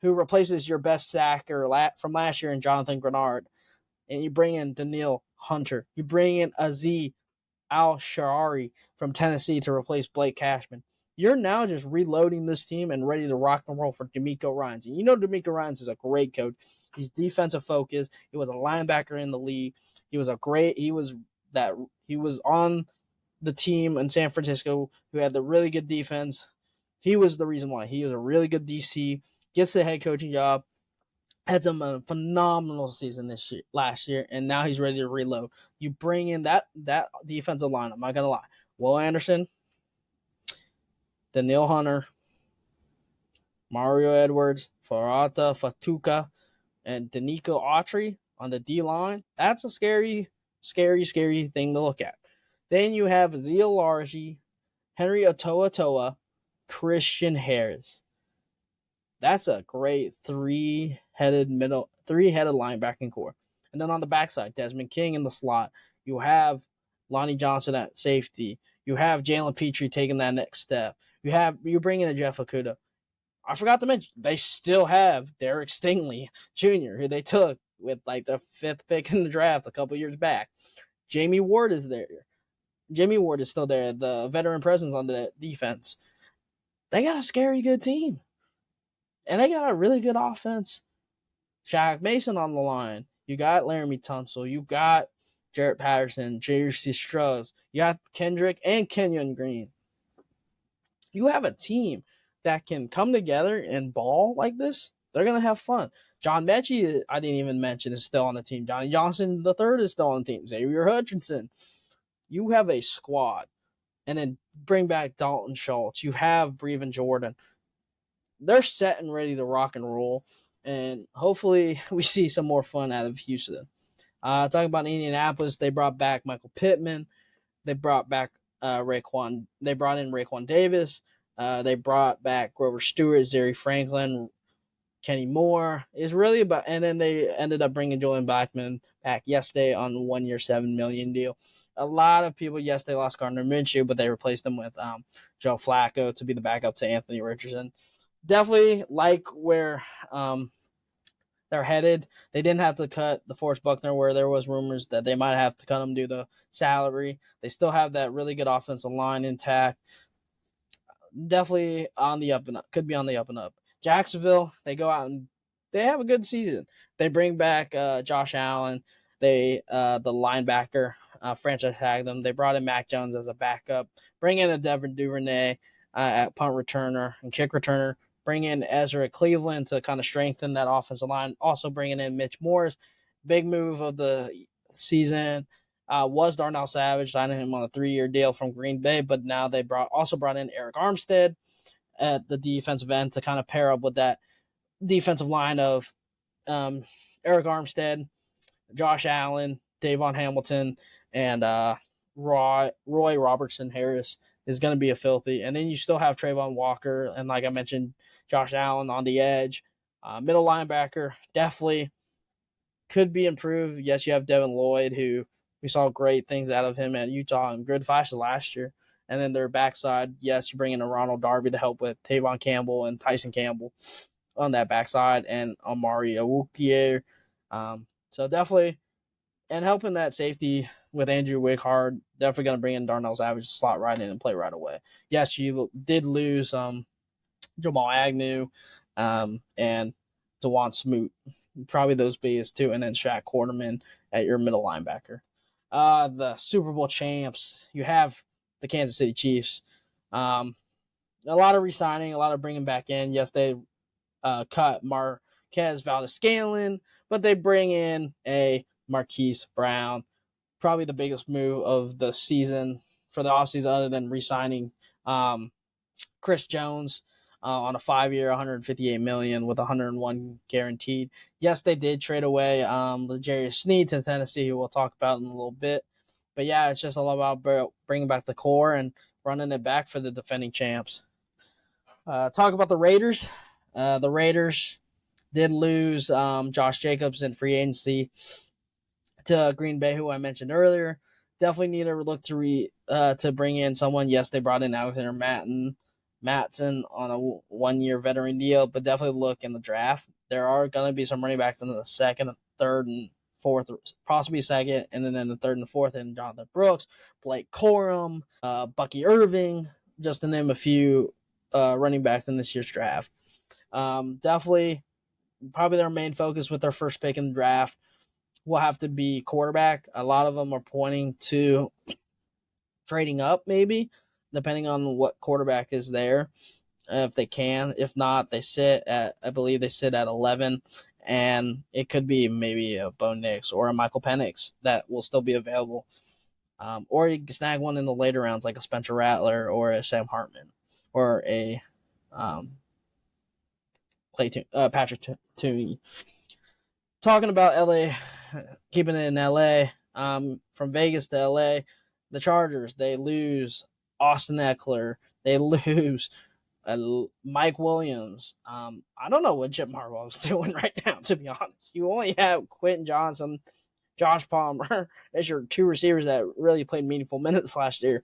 who replaces your best sacker from last year in Jonathan Grenard. And you bring in Danielle Hunter. You bring in Azeez Al-Sharawi from Tennessee to replace Blake Cashman. You're now just reloading this team and ready to rock and roll for DeMeco Ryans. And you know DeMeco Ryans is a great coach. He's defensive focused. He was a linebacker in the league. He was on the team in San Francisco who had the really good defense. He was the reason why. He was a really good DC, gets the head coaching job, had a phenomenal season last year, and now he's ready to reload. You bring in that defensive line. I'm not gonna lie. Will Anderson, Danielle Hunter, Mario Edwards, Farata Fatuka, and Danico Autry on the D line. That's a scary thing to look at. Then you have Zia Largy, Henry Otoa, Christian Harris. That's a great 3-headed linebacking core. And then on the backside, Desmond King in the slot. You have Lonnie Johnson at safety. You have Jalen Petrie taking that next step. You bring in a Jeff Okudah. I forgot to mention, they still have Derek Stingley Jr., who they took with like the 5th pick in the draft a couple years back. Jamie Ward is there. Jimmy Ward is still there, the veteran presence on the defense. They got a scary good team. And they got a really good offense. Shaq Mason on the line. You got Laramie Tunsil. You got Jarrett Patterson, J.C. Struggs. You got Kendrick and Kenyon Green. You have a team that can come together and ball like this. They're going to have fun. John Mechie, I didn't even mention, is still on the team. Johnny Johnson III is still on the team. Xavier Hutchinson. You have a squad. And then bring back Dalton Schultz. You have Brevin Jordan. They're set and ready to rock and roll. And hopefully we see some more fun out of Houston. Talking about Indianapolis, they brought back Michael Pittman. They brought back Raekwon. They brought in Raekwon Davis. They brought back Grover Stewart, Zary Franklin, Kenny Moore. It's really about, and then they ended up bringing Julian Blackmon back yesterday on a 1-year, $7 million deal. A lot of people, yes, they lost Gardner Minshew, but they replaced him with Joe Flacco to be the backup to Anthony Richardson. Definitely like where they're headed. They didn't have to cut DeForest Buckner where there was rumors that they might have to cut him due to salary. They still have that really good offensive line intact. Definitely on the up and up. Could be on the up and up. Jacksonville, they go out and they have a good season. They bring back Josh Allen. The linebacker franchise tagged them. They brought in Mac Jones as a backup. Bring in a Devin Duvernay at punt returner and kick returner. Bring in Ezra Cleveland to kind of strengthen that offensive line. Also bringing in Mitch Morris. Big move of the season was Darnell Savage, signing him on a 3-year deal from Green Bay, but now they also brought in Eric Armstead at the defensive end to kind of pair up with that defensive line of Eric Armstead, Josh Allen, Davon Hamilton, and Roy Robertson Harris is going to be a filthy. And then you still have Trayvon Walker, and like I mentioned, Josh Allen on the edge. Middle linebacker definitely could be improved. Yes, you have Devin Lloyd, who we saw great things out of him at Utah and good flashes last year. And then their backside, yes, you bring in a Ronald Darby to help with Tavon Campbell and Tyson Campbell on that backside, and Amari Awukie. So definitely, and helping that safety with Andrew Wickhard, definitely going to bring in Darnell Savage, slot right in and play right away. Yes, you did lose Jamal Agnew and DeJuan Smoot. Probably those biggest two, and then Shaq Quarterman at your middle linebacker. The Super Bowl champs, you have the Kansas City Chiefs. A lot of re-signing, a lot of bringing back in. Yes, they cut Marquez Valdes-Scantling, but they bring in a Marquise Brown. Probably the biggest move of the season for the offseason, other than re-signing Chris Jones on a 5-year, $158 million with $101 guaranteed. Yes, they did trade away L'Jarius Sneed to Tennessee, who we'll talk about in a little bit. But yeah, it's just all about bringing back the core and running it back for the defending champs. Talk about the Raiders. The Raiders did lose Josh Jacobs in free agency to Green Bay, who I mentioned earlier. Definitely need to look to bring in someone. Yes, they brought in Alexander Mattson on a 1-year veteran deal, but definitely look in the draft. There are going to be some running backs in the second, third, and fourth, possibly second, and then in the third and fourth, and Jonathan Brooks, Blake Corum, Bucky Irving, just to name a few running backs in this year's draft. Definitely, probably their main focus with their first pick in the draft will have to be quarterback. A lot of them are pointing to trading up, maybe, depending on what quarterback is there, if they can. If not, they sit at, I believe they sit at 11, and it could be maybe a Bo Nix or a Michael Penix that will still be available. Or you can snag one in the later rounds, like a Spencer Rattler or a Sam Hartman or a Patrick Tooney. Talking about LA, keeping it in LA, from Vegas to LA, the Chargers, they lose Austin Eckler. They lose Mike Williams. I don't know what Jim Harbaugh is doing right now, to be honest. You only have Quentin Johnson, Josh Palmer as your two receivers that really played meaningful minutes last year.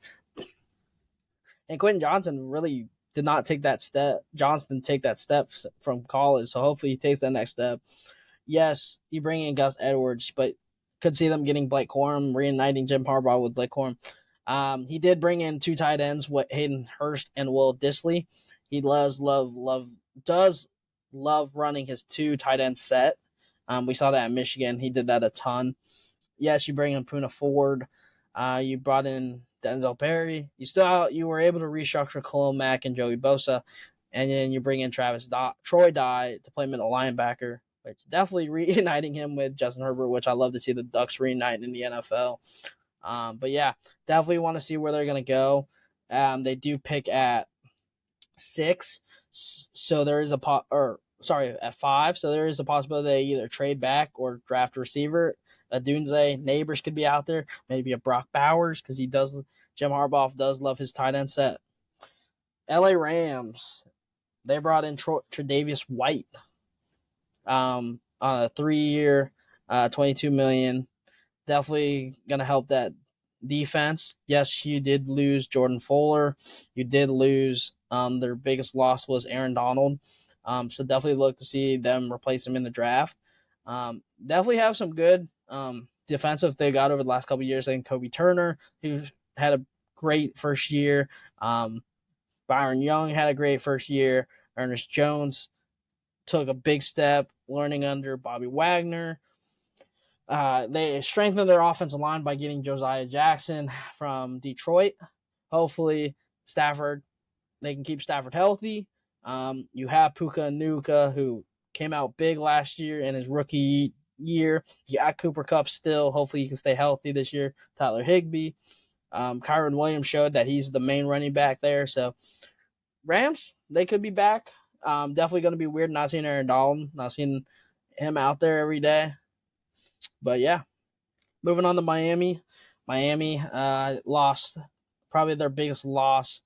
And Quentin Johnson really did not take that step. Johnston take that step from college, so hopefully he takes that next step. Yes, you bring in Gus Edwards, but could see them getting Blake Corum, reuniting Jim Harbaugh with Blake Corum. He did bring in 2 tight ends, Hayden Hurst and Will Dissly. He does love running his 2 tight end set. We saw that in Michigan. He did that a ton. Yes, you bring in Poona Ford. You brought in Denzel Perry. You were able to restructure Khalil Mack and Joey Bosa, and then you bring in Troy Dye to play middle linebacker, which definitely reuniting him with Justin Herbert, which I love to see the Ducks reunite in the NFL. But yeah, definitely want to see where they're going to go. They do pick at 6, so there is at 5, so there is a possibility they either trade back or draft a receiver. Adunze Neighbors could be out there, maybe a Brock Bowers, because Jim Harbaugh does love his tight end set. LA Rams, they brought in Tre'Davious White on a 3-year, $22 million. Definitely gonna help that defense. Yes, you did lose Jordan Fuller. You did lose their biggest loss was Aaron Donald. So definitely look to see them replace him in the draft. Definitely have some good defensive they got over the last couple of years. I think Kobe Turner, who had a great first year. Byron Young had a great first year. Ernest Jones took a big step learning under Bobby Wagner. They strengthened their offensive line by getting Josiah Jackson from Detroit. Hopefully, they can keep Stafford healthy. You have Puka Nacua, who came out big last year in his rookie year. You got Cooper Kupp still. Hopefully, he can stay healthy this year. Tyler Higbee. Kyron Williams showed that he's the main running back there. So, Rams, they could be back. Definitely going to be weird not seeing Aaron Donald, not seeing him out there every day. But, yeah. Moving on to Miami. Miami lost probably their biggest loss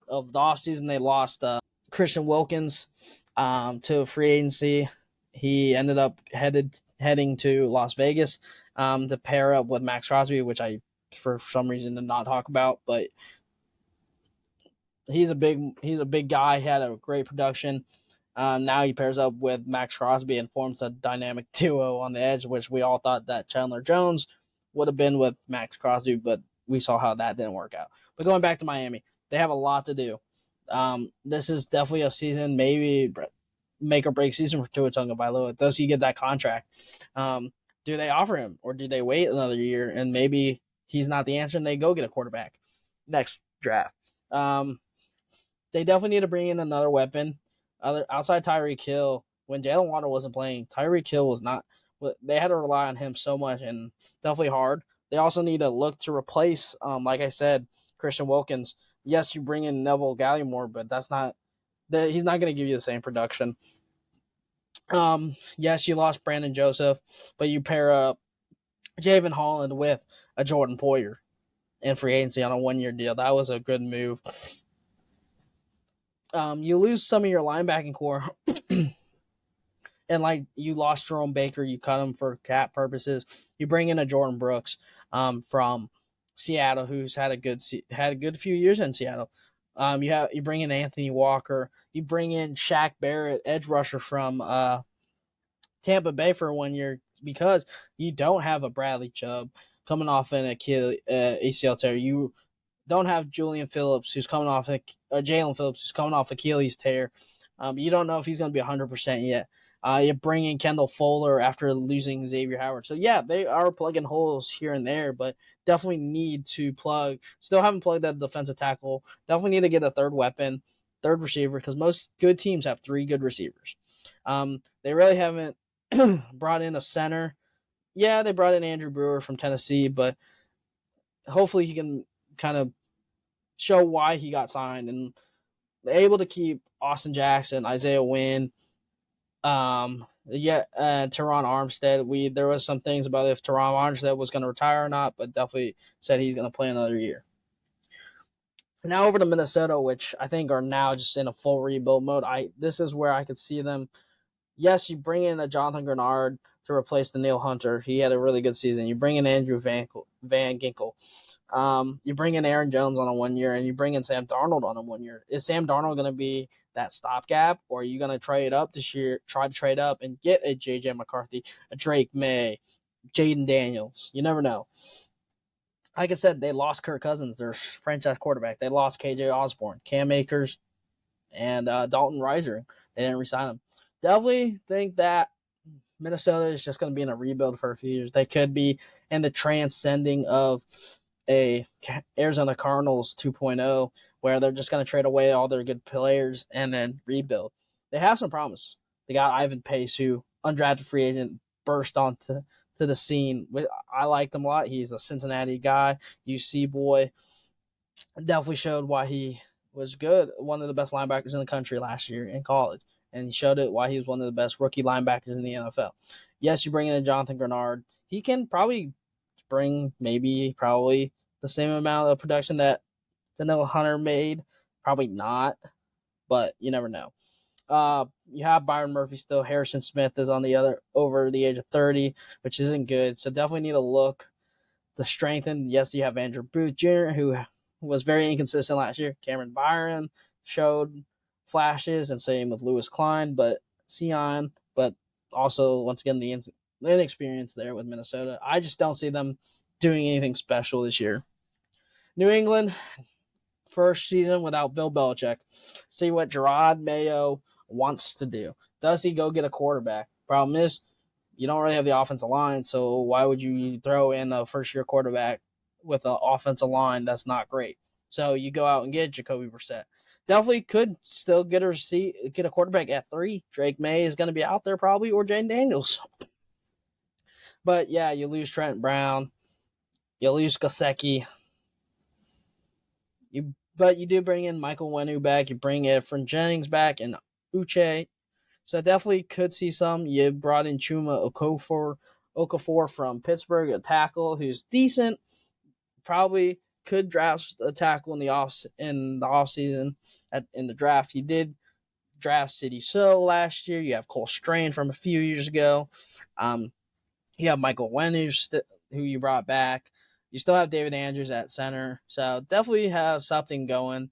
of the offseason. They lost Christian Wilkins to free agency. He ended up heading to Las Vegas to pair up with Max Crosby, which I, for some reason, did not talk about. But he's a big guy. He had a great production. Now he pairs up with Max Crosby and forms a dynamic duo on the edge, which we all thought that Chandler Jones would have been with Max Crosby, but we saw how that didn't work out. But going back to Miami, they have a lot to do. This is definitely a season, maybe make or break season for Tua Tagovailoa. Does he get that contract? Do they offer him, or do they wait another year and maybe he's not the answer and they go get a quarterback next draft? They definitely need to bring in another weapon. Outside Tyreek Hill, when Jalen Waddle wasn't playing, Tyreek Hill was not. They had to rely on him so much, and definitely hard. They also need to look to replace, like I said, Christian Wilkins. Yes, you bring in Neville Gallimore, but that's not. He's not going to give you the same production. Yes, you lost Brandon Joseph, but you pair up Javen Holland with a Jordan Poyer in free agency on a 1-year deal. That was a good move. You lose some of your linebacking core. And like you lost Jerome Baker, you cut him for cap purposes. You bring in a Jordan Brooks from Seattle, who's had a good few years in Seattle. You bring in Anthony Walker. You bring in Shaq Barrett, edge rusher from Tampa Bay for 1 year because you don't have a Bradley Chubb coming off an ACL tear. You don't have Julian Phillips, who's coming off Jalen Phillips, who's coming off Achilles tear. You don't know if he's going to be 100% yet. You bring in Kendall Fuller after losing Xavier Howard. So, yeah, they are plugging holes here and there, but definitely need to plug. Still haven't plugged that defensive tackle. Definitely need to get a third weapon, third receiver, because most good teams have 3 good receivers. They really haven't brought in a center. Yeah, they brought in Andrew Brewer from Tennessee, but hopefully he can kind of show why he got signed and able to keep Austin Jackson, Isaiah Wynn, Teron Armstead. There was some things about if Teron Armstead was going to retire or not, but definitely said he's going to play another year. Now over to Minnesota, which I think are now just in a full rebuild mode. This is where I could see them. Yes, you bring in a Jonathan Grenard to replace the Neil Hunter. He had a really good season. You bring in Andrew Van Ginkel. You bring in Aaron Jones on a 1 year, and you bring in Sam Darnold on a 1 year. Is Sam Darnold going to be that stopgap, or are you going to trade up this year, try to trade up and get a J.J. McCarthy, a Drake May, Jaden Daniels? You never know. Like I said, they lost Kirk Cousins, their franchise quarterback. They lost K.J. Osborne, Cam Akers, and Dalton Reiser. They didn't re-sign him. Definitely think that Minnesota is just going to be in a rebuild for a few years. They could be in the transcending of a Arizona Cardinals 2.0, where they're just going to trade away all their good players and then rebuild. They have some promise. They got Ivan Pace, who undrafted free agent, burst onto the scene. I liked him a lot. He's a Cincinnati guy, UC boy. Definitely showed why he was good. One of the best linebackers in the country last year in college. And he showed it why he was one of the best rookie linebackers in the NFL. Yes, you bring in Jonathan Grenard. He can probably bring probably the same amount of production that Danielle Hunter made. Probably not, but you never know. You have Byron Murphy still. Harrison Smith is on the other over the age of 30, which isn't good. So definitely need to look to strengthen. Yes, you have Andrew Booth Jr., who was very inconsistent last year. Cameron Byron showed flashes, and same with Lewis Klein, but also once again the inexperience there with Minnesota. I just don't see them doing anything special this year. New England, first season without Bill Belichick. See what Gerard Mayo wants to do. Does he go get a quarterback? Problem is, you don't really have the offensive line, so why would you throw in a first-year quarterback with an offensive line that's not great? So you go out and get Jacoby Brissett. Definitely could still get a quarterback at 3. Drake May is going to be out there probably, or Jane Daniels. But yeah, you lose Trent Brown, you lose Gasecki. But you do bring in Michael Wenu back. You bring Efren Jennings back and Uche. So I definitely could see some. You brought in Chuma Okafor from Pittsburgh, a tackle who's decent. Probably could draft a tackle in the offseason in the draft. You did draft City So last year. You have Cole Strain from a few years ago. You have Michael Wenu, who you brought back. You still have David Andrews at center. So definitely have something going.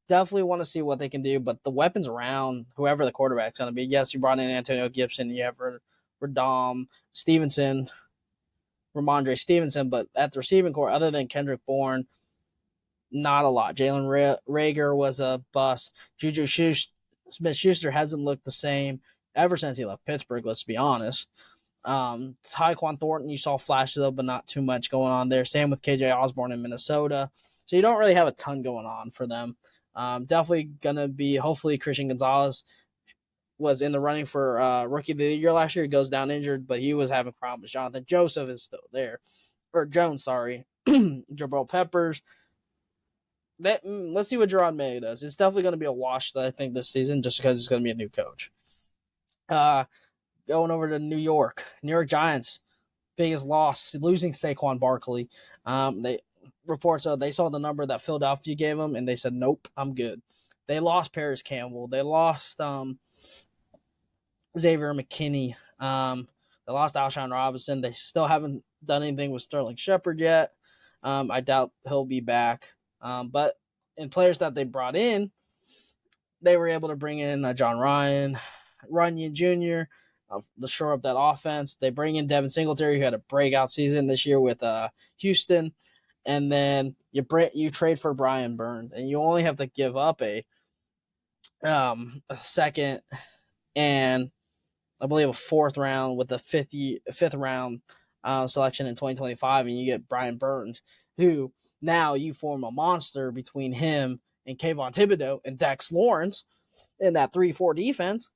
Definitely want to see what they can do. But the weapons around whoever the quarterback's going to be. Yes, you brought in Antonio Gibson. You have Radom Stevenson, Ramondre Stevenson. But at the receiving core, other than Kendrick Bourne, not a lot. Jalen Rager was a bust. Juju Smith-Schuster hasn't looked the same ever since he left Pittsburgh, let's be honest. Tyquan Thornton, you saw flashes of, but not too much going on there. Same with KJ Osborne in Minnesota. So you don't really have a ton going on for them. Definitely going to be, hopefully, Christian Gonzalez was in the running for Rookie of the Year last year. He goes down injured, but he was having problems. Jonathan Joseph is still there. Or Jones, sorry. Jabril Peppers. Let's see what Jerron May does. It's definitely going to be a wash, I think, this season, just because it's going to be a new coach. Going over to New York Giants, biggest loss, losing Saquon Barkley. They reports they saw the number that Philadelphia gave them, and they said, nope, I'm good. They lost Paris Campbell. They lost Xavier McKinney. They lost Alshon Robinson. They still haven't done anything with Sterling Shepard yet. I doubt he'll be back. But in players that they brought in, they were able to bring in John Runyon Jr., to shore up that offense. They bring in Devin Singletary, who had a breakout season this year with Houston. And then you trade for Brian Burns, and you only have to give up a second and I believe a fourth round with a fifth round selection in 2025, and you get Brian Burns, who now you form a monster between him and Kayvon Thibodeau and Dex Lawrence in that 3-4 defense.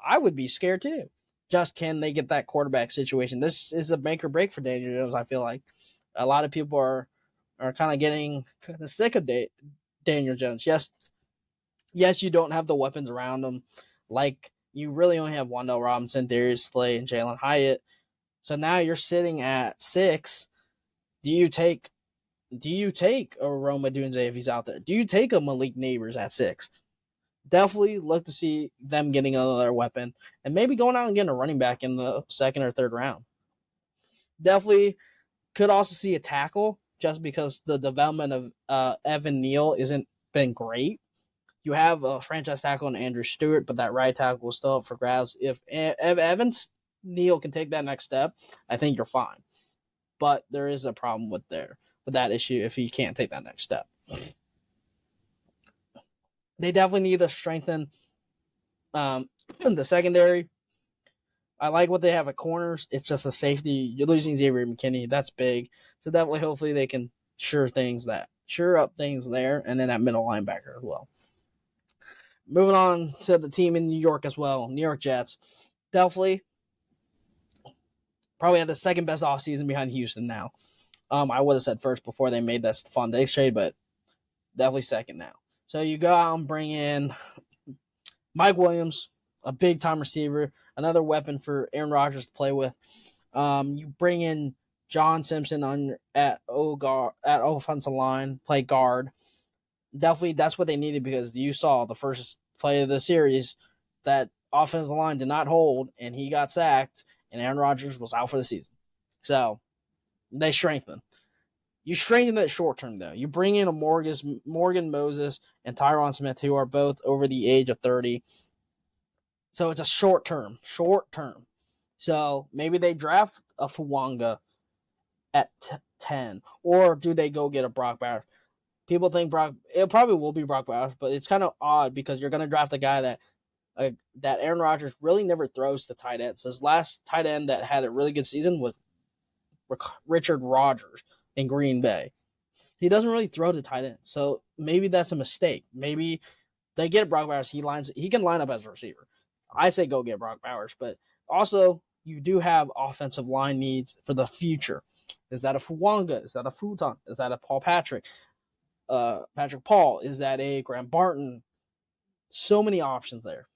I would be scared too. Just can they get that quarterback situation? This is a make or break for Daniel Jones. I feel like a lot of people are kind of getting kind of sick of Daniel Jones. Yes, you don't have the weapons around him. Like, you really only have Wandale Robinson, Darius Slay, and Jalen Hyatt. So now you're sitting at 6. Do you take a Roma Dunze if he's out there? Do you take a Malik Neighbors at 6? Definitely look to see them getting another weapon and maybe going out and getting a running back in the second or third round. Definitely could also see a tackle just because the development of Evan Neal isn't been great. You have a franchise tackle in Andrew Stewart, but that right tackle is still up for grabs. If Evans Neal can take that next step, I think you're fine. But there is a problem with that issue if he can't take that next step. They definitely need to strengthen the secondary. I like what they have at corners. It's just a safety. You're losing Xavier McKinney. That's big. So definitely, hopefully, they can sure up things there, and then that middle linebacker as well. Moving on to the team in New York as well, New York Jets. Definitely probably had the second best offseason behind Houston now. I would have said first before they made that Stephon Diggs trade, but definitely second now. So you go out and bring in Mike Williams, a big-time receiver, another weapon for Aaron Rodgers to play with. You bring in John Simpson at offensive line, play guard. Definitely, that's what they needed because you saw the first play of the series that offensive line did not hold, and he got sacked, and Aaron Rodgers was out for the season. So they strengthened. You strengthen it short term, though. You bring in a Morgan Moses and Tyron Smith, who are both over the age of 30. So it's a short term. So maybe they draft a Fuwanga at 10, or do they go get a Brock Bowers? People think it probably will be Brock Bowers, but it's kind of odd because you're going to draft a guy that Aaron Rodgers really never throws to tight ends. His last tight end that had a really good season was Richard Rodgers in Green Bay. He doesn't really throw to tight ends, so maybe that's a mistake. Maybe they get Brock Bowers. He can line up as a receiver. I say go get Brock Bowers, but also you do have offensive line needs for the future. Is that a Fuwanga? Is that a Futon? Is that a Paul Patrick? Patrick Paul? Is that a Graham Barton? So many options there.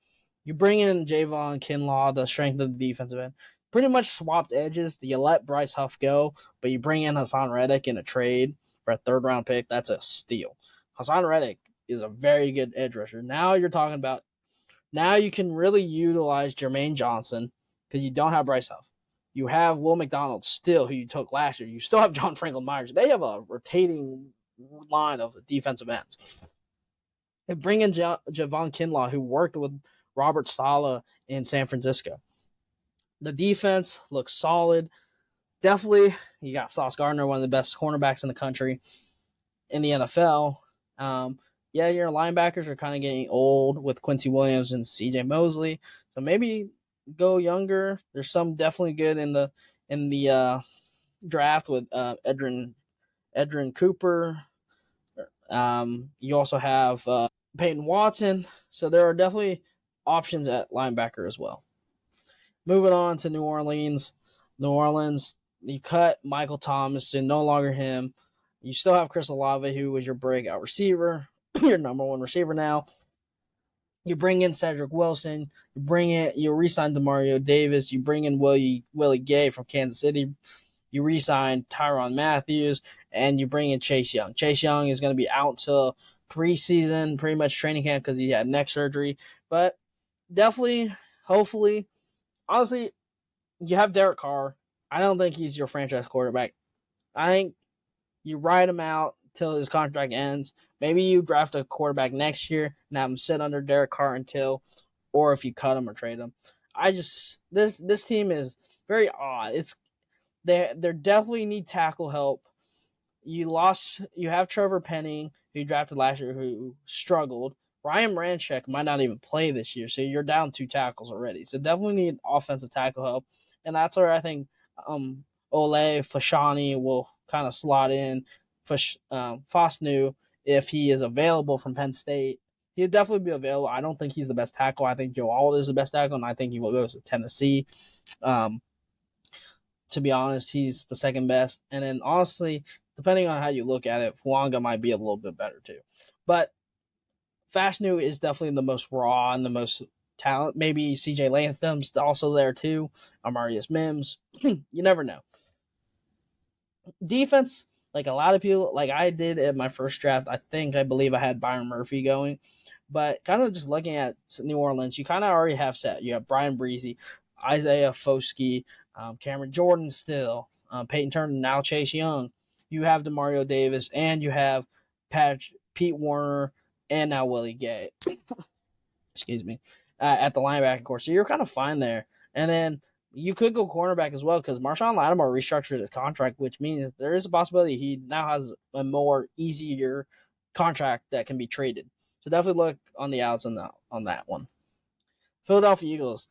You bring in Javon Kinlaw, the strength of the defensive end. Pretty much swapped edges. You let Bryce Huff go, but you bring in Hassan Reddick in a trade for a third-round pick. That's a steal. Hassan Reddick is a very good edge rusher. Now you're talking about, now you can really utilize Jermaine Johnson because you don't have Bryce Huff. You have Will McDonald still, who you took last year. You still have John Franklin Myers. They have a rotating line of defensive ends. And bring in Javon Kinlaw, who worked with Robert Saleh in San Francisco. The defense looks solid. Definitely, you got Sauce Gardner, one of the best cornerbacks in the country in the NFL. Your linebackers are kind of getting old with Quincy Williams and C.J. Mosley, so maybe go younger. There's some definitely good in the draft with Edrin Cooper. You also have Peyton Watson, so there are definitely options at linebacker as well. Moving on to New Orleans. You cut Michael Thomas to no longer him. You still have Chris Olave, who was your breakout receiver, your number one receiver now. You bring in Cedric Wilson. You re-sign DeMario Davis. You bring in Willie Gay from Kansas City. You re-sign Tyrann Mathieu, and you bring in Chase Young. Chase Young is going to be out till preseason, pretty much training camp because he had neck surgery. But definitely, hopefully, honestly, you have Derek Carr. I don't think he's your franchise quarterback. I think you ride him out till his contract ends. Maybe you draft a quarterback next year and have him sit under Derek Carr until, or if you cut him or trade him. This team is very odd. They definitely need tackle help. You have Trevor Penning, who you drafted last year, who struggled. Ryan Ramczyk might not even play this year, so you're down 2 tackles already. So definitely need offensive tackle help, and that's where I think Ole Fashani will kind of slot in. Fosnu, if he is available from Penn State, he'll definitely be available. I don't think he's the best tackle. I think Joe Alt is the best tackle, and I think he will go to Tennessee. To be honest, he's the second best. And then honestly, depending on how you look at it, Fuanga might be a little bit better too. But Fashanu is definitely the most raw and the most talent. Maybe CJ Latham's also there too. Amarius Mims. You never know. Defense, like a lot of people, like I did at my first draft, I believe I had Byron Murphy going. But kind of just looking at New Orleans, you kind of already have set. You have Brian Breezy, Isaiah Foskey, Cameron Jordan still, Peyton Turner, now Chase Young. You have DeMario Davis, and you have Pete Werner, and now Willie Gay. Excuse me. At the linebacker course. So you're kind of fine there. And then you could go cornerback as well because Marshawn Lattimore restructured his contract, which means there is a possibility he now has a more easier contract that can be traded. So definitely look on the outs on that one. Philadelphia Eagles.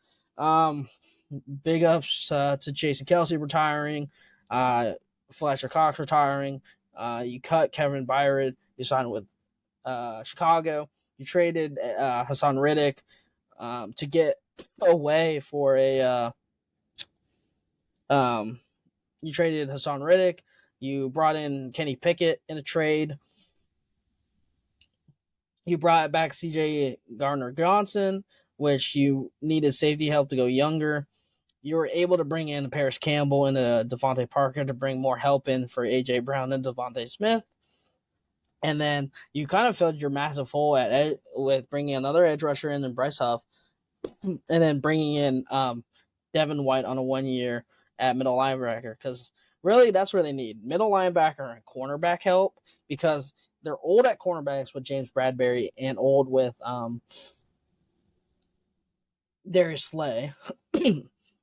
Big ups to Jason Kelce retiring, Fletcher Cox retiring. You cut Kevin Byard. You signed with Chicago. You traded Hassan Riddick to get away for a. You traded Hassan Riddick. You brought in Kenny Pickett in a trade. You brought back C.J. Gardner-Johnson, which you needed safety help to go younger. You were able to bring in Paris Campbell and Devontae Parker to bring more help in for A.J. Brown and Devontae Smith. And then you kind of filled your massive hole with bringing another edge rusher in and Bryce Huff, and then bringing in Devin White on a 1 year at middle linebacker because really that's where they need middle linebacker and cornerback help because they're old at cornerbacks with James Bradbury and old with Darius Slay.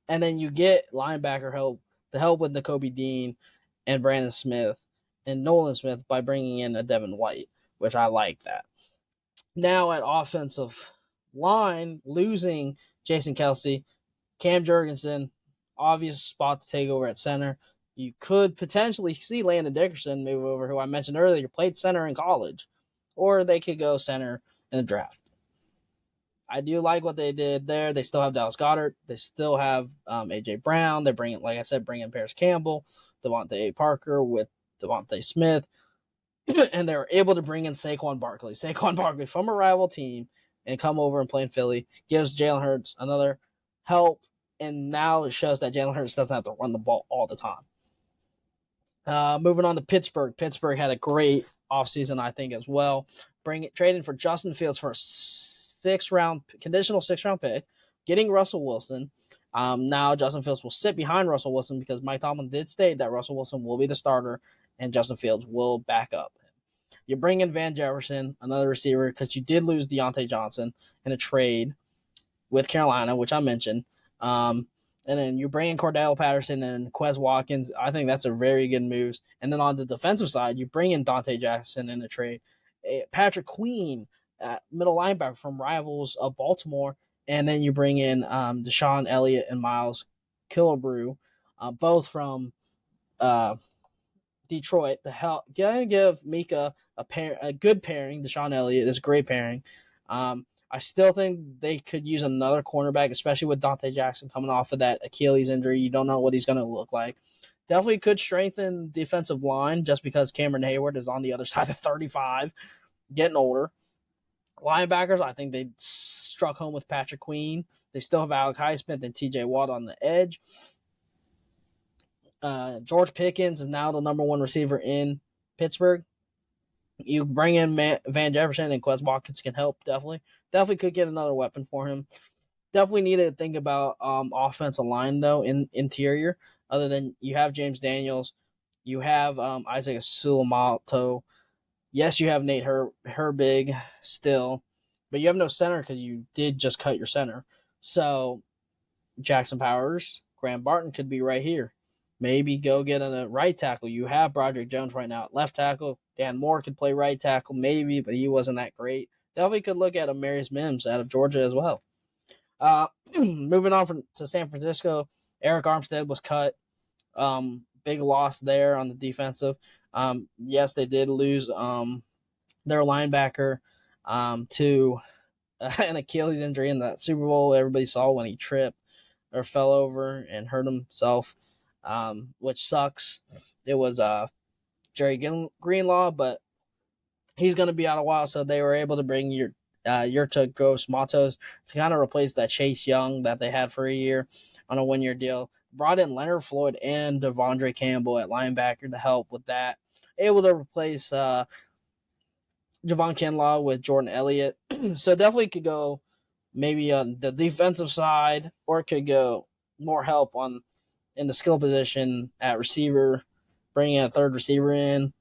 And then you get linebacker help to help with Nakobe Dean and Brandon Smith and Nolan Smith by bringing in a Devin White, which I like that. Now at offensive line, losing Jason Kelce, Cam Jurgensen, obvious spot to take over at center. You could potentially see Landon Dickerson move over, who I mentioned earlier, played center in college. Or they could go center in the draft. I do like what they did there. They still have Dallas Goedert. They still have A.J. Brown. They're bringing, like I said, bringing Paris Campbell, Devontae Parker with Devontae Smith. And they were able to bring in Saquon Barkley. Saquon Barkley from a rival team and come over and play in Philly. Gives Jalen Hurts another help. And now it shows that Jalen Hurts doesn't have to run the ball all the time. Moving on to Pittsburgh. Pittsburgh had a great offseason, I think, as well. Trading for Justin Fields for a conditional six-round pick, getting Russell Wilson. Now Justin Fields will sit behind Russell Wilson because Mike Tomlin did state that Russell Wilson will be the starter and Justin Fields will back up. You bring in Van Jefferson, another receiver, because you did lose Deontay Johnson in a trade with Carolina, which I mentioned. And then you bring in Cordell Patterson and Quez Watkins. I think that's a very good move. And then on the defensive side, you bring in Dante Jackson in the trade. Patrick Queen, middle linebacker from rivals of Baltimore. And then you bring in Deshaun Elliott and Miles Killebrew, both from Detroit. Gonna give Mika a good pairing. Deshaun Elliott is a great pairing. I still think they could use another cornerback, especially with Dante Jackson coming off of that Achilles injury. You don't know what he's going to look like. Definitely could strengthen defensive line just because Cameron Hayward is on the other side of 35, getting older. Linebackers, I think they struck home with Patrick Queen. They still have Alec Highsmith and TJ Watt on the edge. George Pickens is now the number one receiver in Pittsburgh. You bring in Van Jefferson and Quez Watkins can help, definitely. Definitely could get another weapon for him. Definitely need to think about offensive line, though, in interior. Other than you have James Daniels. You have Isaac Sulamato. Yes, you have Nate Herbig still. But you have no center because you did just cut your center. So Jackson Powers, Graham Barton could be right here. Maybe go get a right tackle. You have Broderick Jones right now at left tackle. Dan Moore could play right tackle, maybe, but he wasn't that great. Definitely could look at Amarius Mims out of Georgia as well. Moving on to San Francisco, Eric Armstead was cut. Big loss there on the defensive. Yes, they did lose their linebacker to an Achilles injury in that Super Bowl. Everybody saw when he tripped or fell over and hurt himself, which sucks. It was Jerry Greenlaw, but he's going to be out a while, so they were able to bring Yurta Gross Matos to kind of replace that Chase Young that they had for a year on a one-year deal. Brought in Leonard Floyd and Devondre Campbell at linebacker to help with that. Able to replace Javon Kinlaw with Jordan Elliott. So definitely could go maybe on the defensive side, or it could go more help in the skill position at receiver, bringing a third receiver in,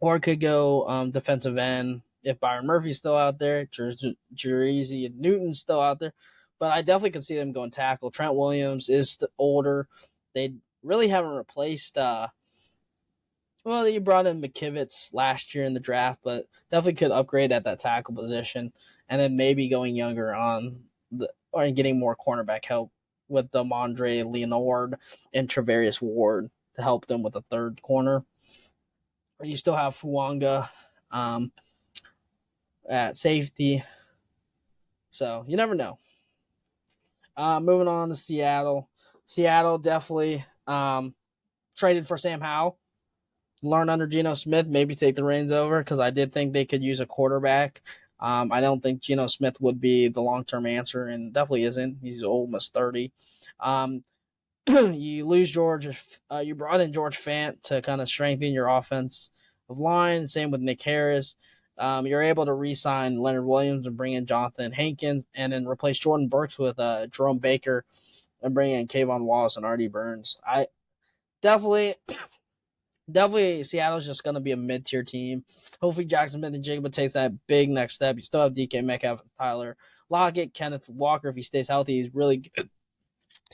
or it could go defensive end if Byron Murphy's still out there, Jerezy and Newton's still out there. But I definitely could see them going tackle. Trent Williams is older. They really haven't replaced. Well, you brought in McKivitz last year in the draft, but definitely could upgrade at that tackle position, and then maybe going younger or getting more cornerback help with Demondre Leonard and Travarius Ward to help them with a third corner. You still have Fuanga at safety, so you never know. Moving on to Seattle. Seattle definitely traded for Sam Howell. Learn under Geno Smith, maybe take the reins over because I did think they could use a quarterback. I don't think Geno Smith would be the long-term answer, and definitely isn't. He's almost 30. You lose George. You brought in George Fant to kind of strengthen your offensive line. Same with Nick Harris. You're able to re-sign Leonard Williams and bring in Jonathan Hankins, and then replace Jordan Burks with Jerome Baker and bring in Kayvon Wallace and Artie Burns. I definitely Seattle's just going to be a mid-tier team. Hopefully Jackson Smith-Njigba takes that big next step. You still have DK Metcalf, Tyler Lockett, Kenneth Walker. If he stays healthy, he's really good.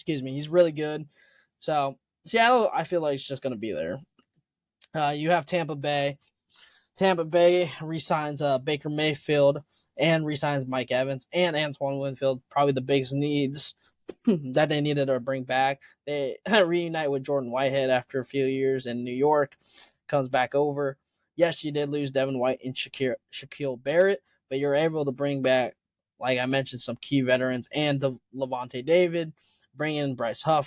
He's really good. So Seattle, I feel like it's just going to be there. You have Tampa Bay. Tampa Bay re-signs Baker Mayfield and re-signs Mike Evans and Antoine Winfield. Probably the biggest needs that they needed to bring back. They reunite with Jordan Whitehead after a few years in New York. Comes back over. Yes, you did lose Devin White and Shaquille Barrett, but you're able to bring back like I mentioned, some key veterans and the Levante David, bringing in Bryce Hall,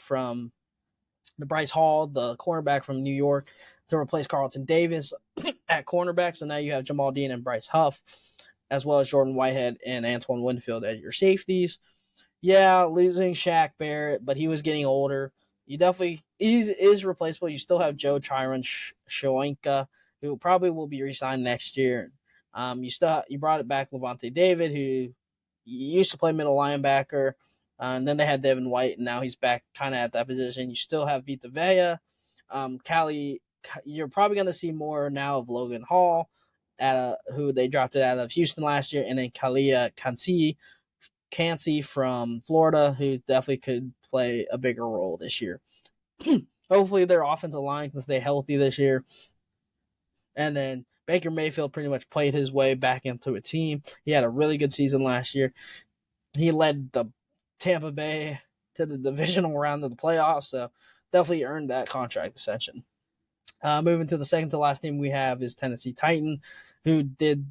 the cornerback from New York, to replace Carlton Davis at cornerback. So now you have Jamal Dean and Bryce Huff, as well as Jordan Whitehead and Antoine Winfield as your safeties. Yeah, losing Shaq Barrett, but he was getting older. You definitely is replaceable. You still have Joe Chiron Shoenka, who probably will be re-signed next year. You brought it back Levante David, who used to play middle linebacker, and then they had Devin White, and now he's back kind of at that position. You still have Vita Vea, Cali. You're probably going to see more now of Logan Hall, who they drafted out of Houston last year, and then Kalia Cansey from Florida, who definitely could play a bigger role this year. Hopefully their offensive line can stay healthy this year. And then Baker Mayfield pretty much played his way back into a team. He had a really good season last year. He led the Tampa Bay to the divisional round of the playoffs, so definitely earned that contract extension. Moving to the second to last team we have is Tennessee Titan, who did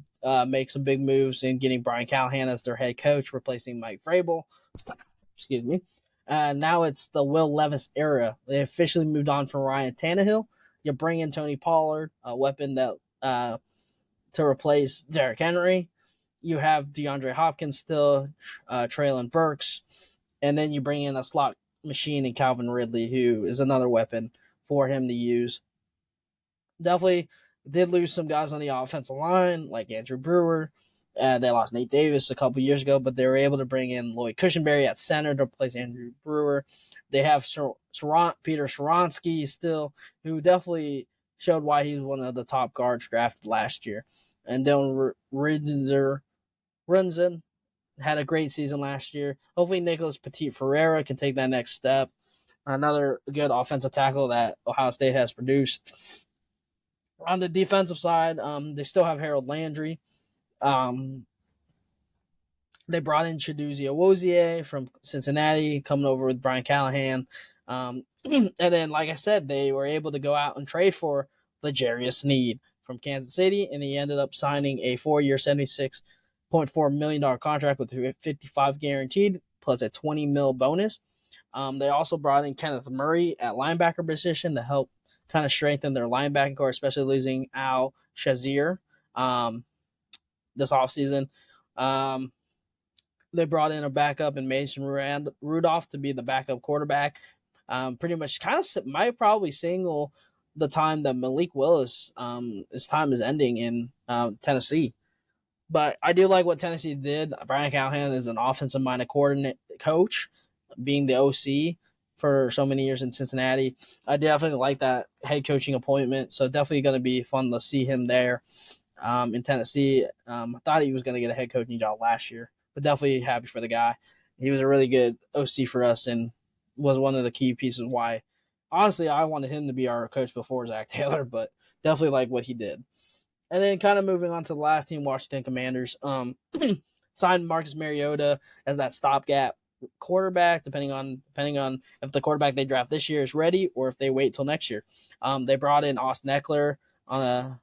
make some big moves in getting Brian Callahan as their head coach, replacing Mike Vrabel. Excuse me. Now it's the Will Levis era. They officially moved on from Ryan Tannehill. You bring in Tony Pollard, a weapon that to replace Derrick Henry. You have DeAndre Hopkins still, Traylon Burks, and then you bring in a slot machine in Calvin Ridley, who is another weapon for him to use. Definitely did lose some guys on the offensive line, like Andrew Brewer. They lost Nate Davis a couple years ago, but they were able to bring in Lloyd Cushenberry at center to replace Andrew Brewer. They have Peter Skoronsky still, who definitely showed why he's one of the top guards drafted last year. And Dylan Runzen had a great season last year. Hopefully Nicholas Petit-Ferreira can take that next step. Another good offensive tackle that Ohio State has produced. On the defensive side, they still have Harold Landry. They brought in Chidozie Owozie from Cincinnati, coming over with Brian Callahan. And then, like I said, they were able to go out and trade for L'Jarius Sneed from Kansas City, and he ended up signing a 4-year, $76.4 million contract with 55 guaranteed, plus a $20 million bonus. They also brought in Kenneth Murray at linebacker position to help kind of strengthen their linebacking core, especially losing Al Shazier this offseason. They brought in a backup in Mason Rudolph to be the backup quarterback. Pretty much kind of might probably single the time that Malik Willis, his time is ending in Tennessee. But I do like what Tennessee did. Brian Callahan is an offensive-minded coach, being the OC for so many years in Cincinnati. I definitely like that head coaching appointment, so definitely going to be fun to see him there in Tennessee. I thought he was going to get a head coaching job last year, but definitely happy for the guy. He was a really good OC for us and was one of the key pieces why, honestly, I wanted him to be our coach before Zach Taylor, but definitely like what he did. And then kind of moving on to the last team, Washington Commanders, signed Marcus Mariota as that stopgap quarterback, depending on if the quarterback they draft this year is ready or if they wait till next year. They brought in Austin Eckler to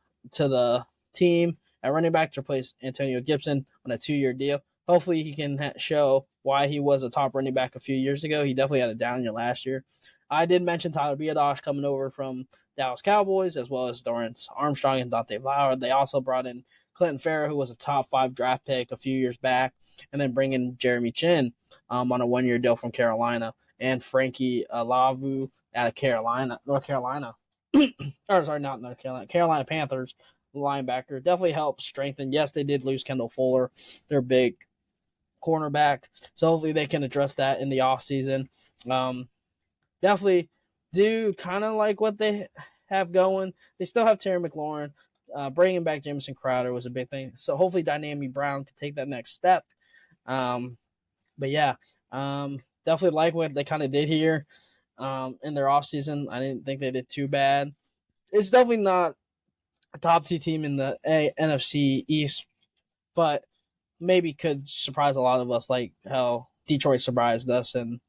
the team at running back to replace Antonio Gibson on a 2-year deal. Hopefully he can show why he was a top running back a few years ago. He definitely had a down year last year. I did mention Tyler Biadasz coming over from Dallas Cowboys, as well as Dorrance Armstrong and Dante Fowler. They also brought in Clinton Farrell, who was a top 5 draft pick a few years back, and then bring in Jeremy Chin on a 1-year deal from Carolina, and Frankie Lavu out of North Carolina. Not North Carolina, Carolina Panthers linebacker. Definitely helped strengthen. Yes, they did lose Kendall Fuller, their big cornerback, so hopefully they can address that in the offseason. Definitely do kind of like what they have going. They still have Terry McLaurin. Bringing back Jamison Crowder was a big thing. So hopefully Dynamic Brown can take that next step. But yeah, definitely like what they kind of did here in their offseason. I didn't think they did too bad. It's definitely not a top 2 team in the NFC East, but maybe could surprise a lot of us, like how Detroit surprised us and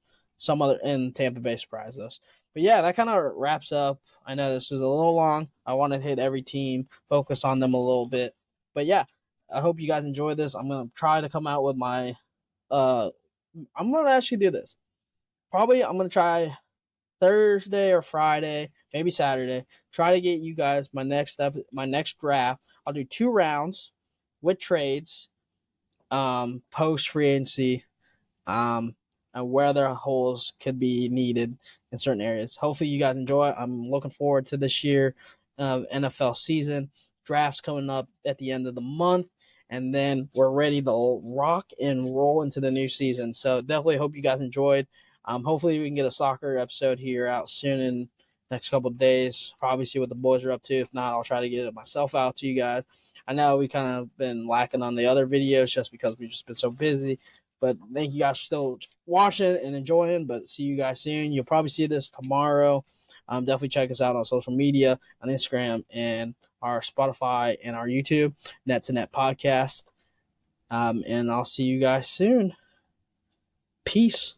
Tampa Bay surprised us. But yeah, that kind of wraps up. I know this was a little long. I want to hit every team, focus on them a little bit. But yeah, I hope you guys enjoy this. I'm gonna try to come out with my. I'm gonna actually do this. Probably I'm gonna try Thursday or Friday, maybe Saturday. Try to get you guys my next draft. I'll do 2 rounds with trades, post free agency, and where their holes could be needed in certain areas. Hopefully, you guys enjoy it. I'm looking forward to this year NFL season. Drafts coming up at the end of the month, and then we're ready to rock and roll into the new season. So definitely hope you guys enjoyed. Hopefully, we can get a soccer episode here out soon in next couple of days. Probably see what the boys are up to. If not, I'll try to get it myself out to you guys. I know we kind of been lacking on the other videos just because we've just been so busy. But thank you guys for still watching and enjoying. But see you guys soon. You'll probably see this tomorrow. Definitely check us out on social media, on Instagram, and our Spotify and our YouTube, Net to Net Podcast. And I'll see you guys soon. Peace.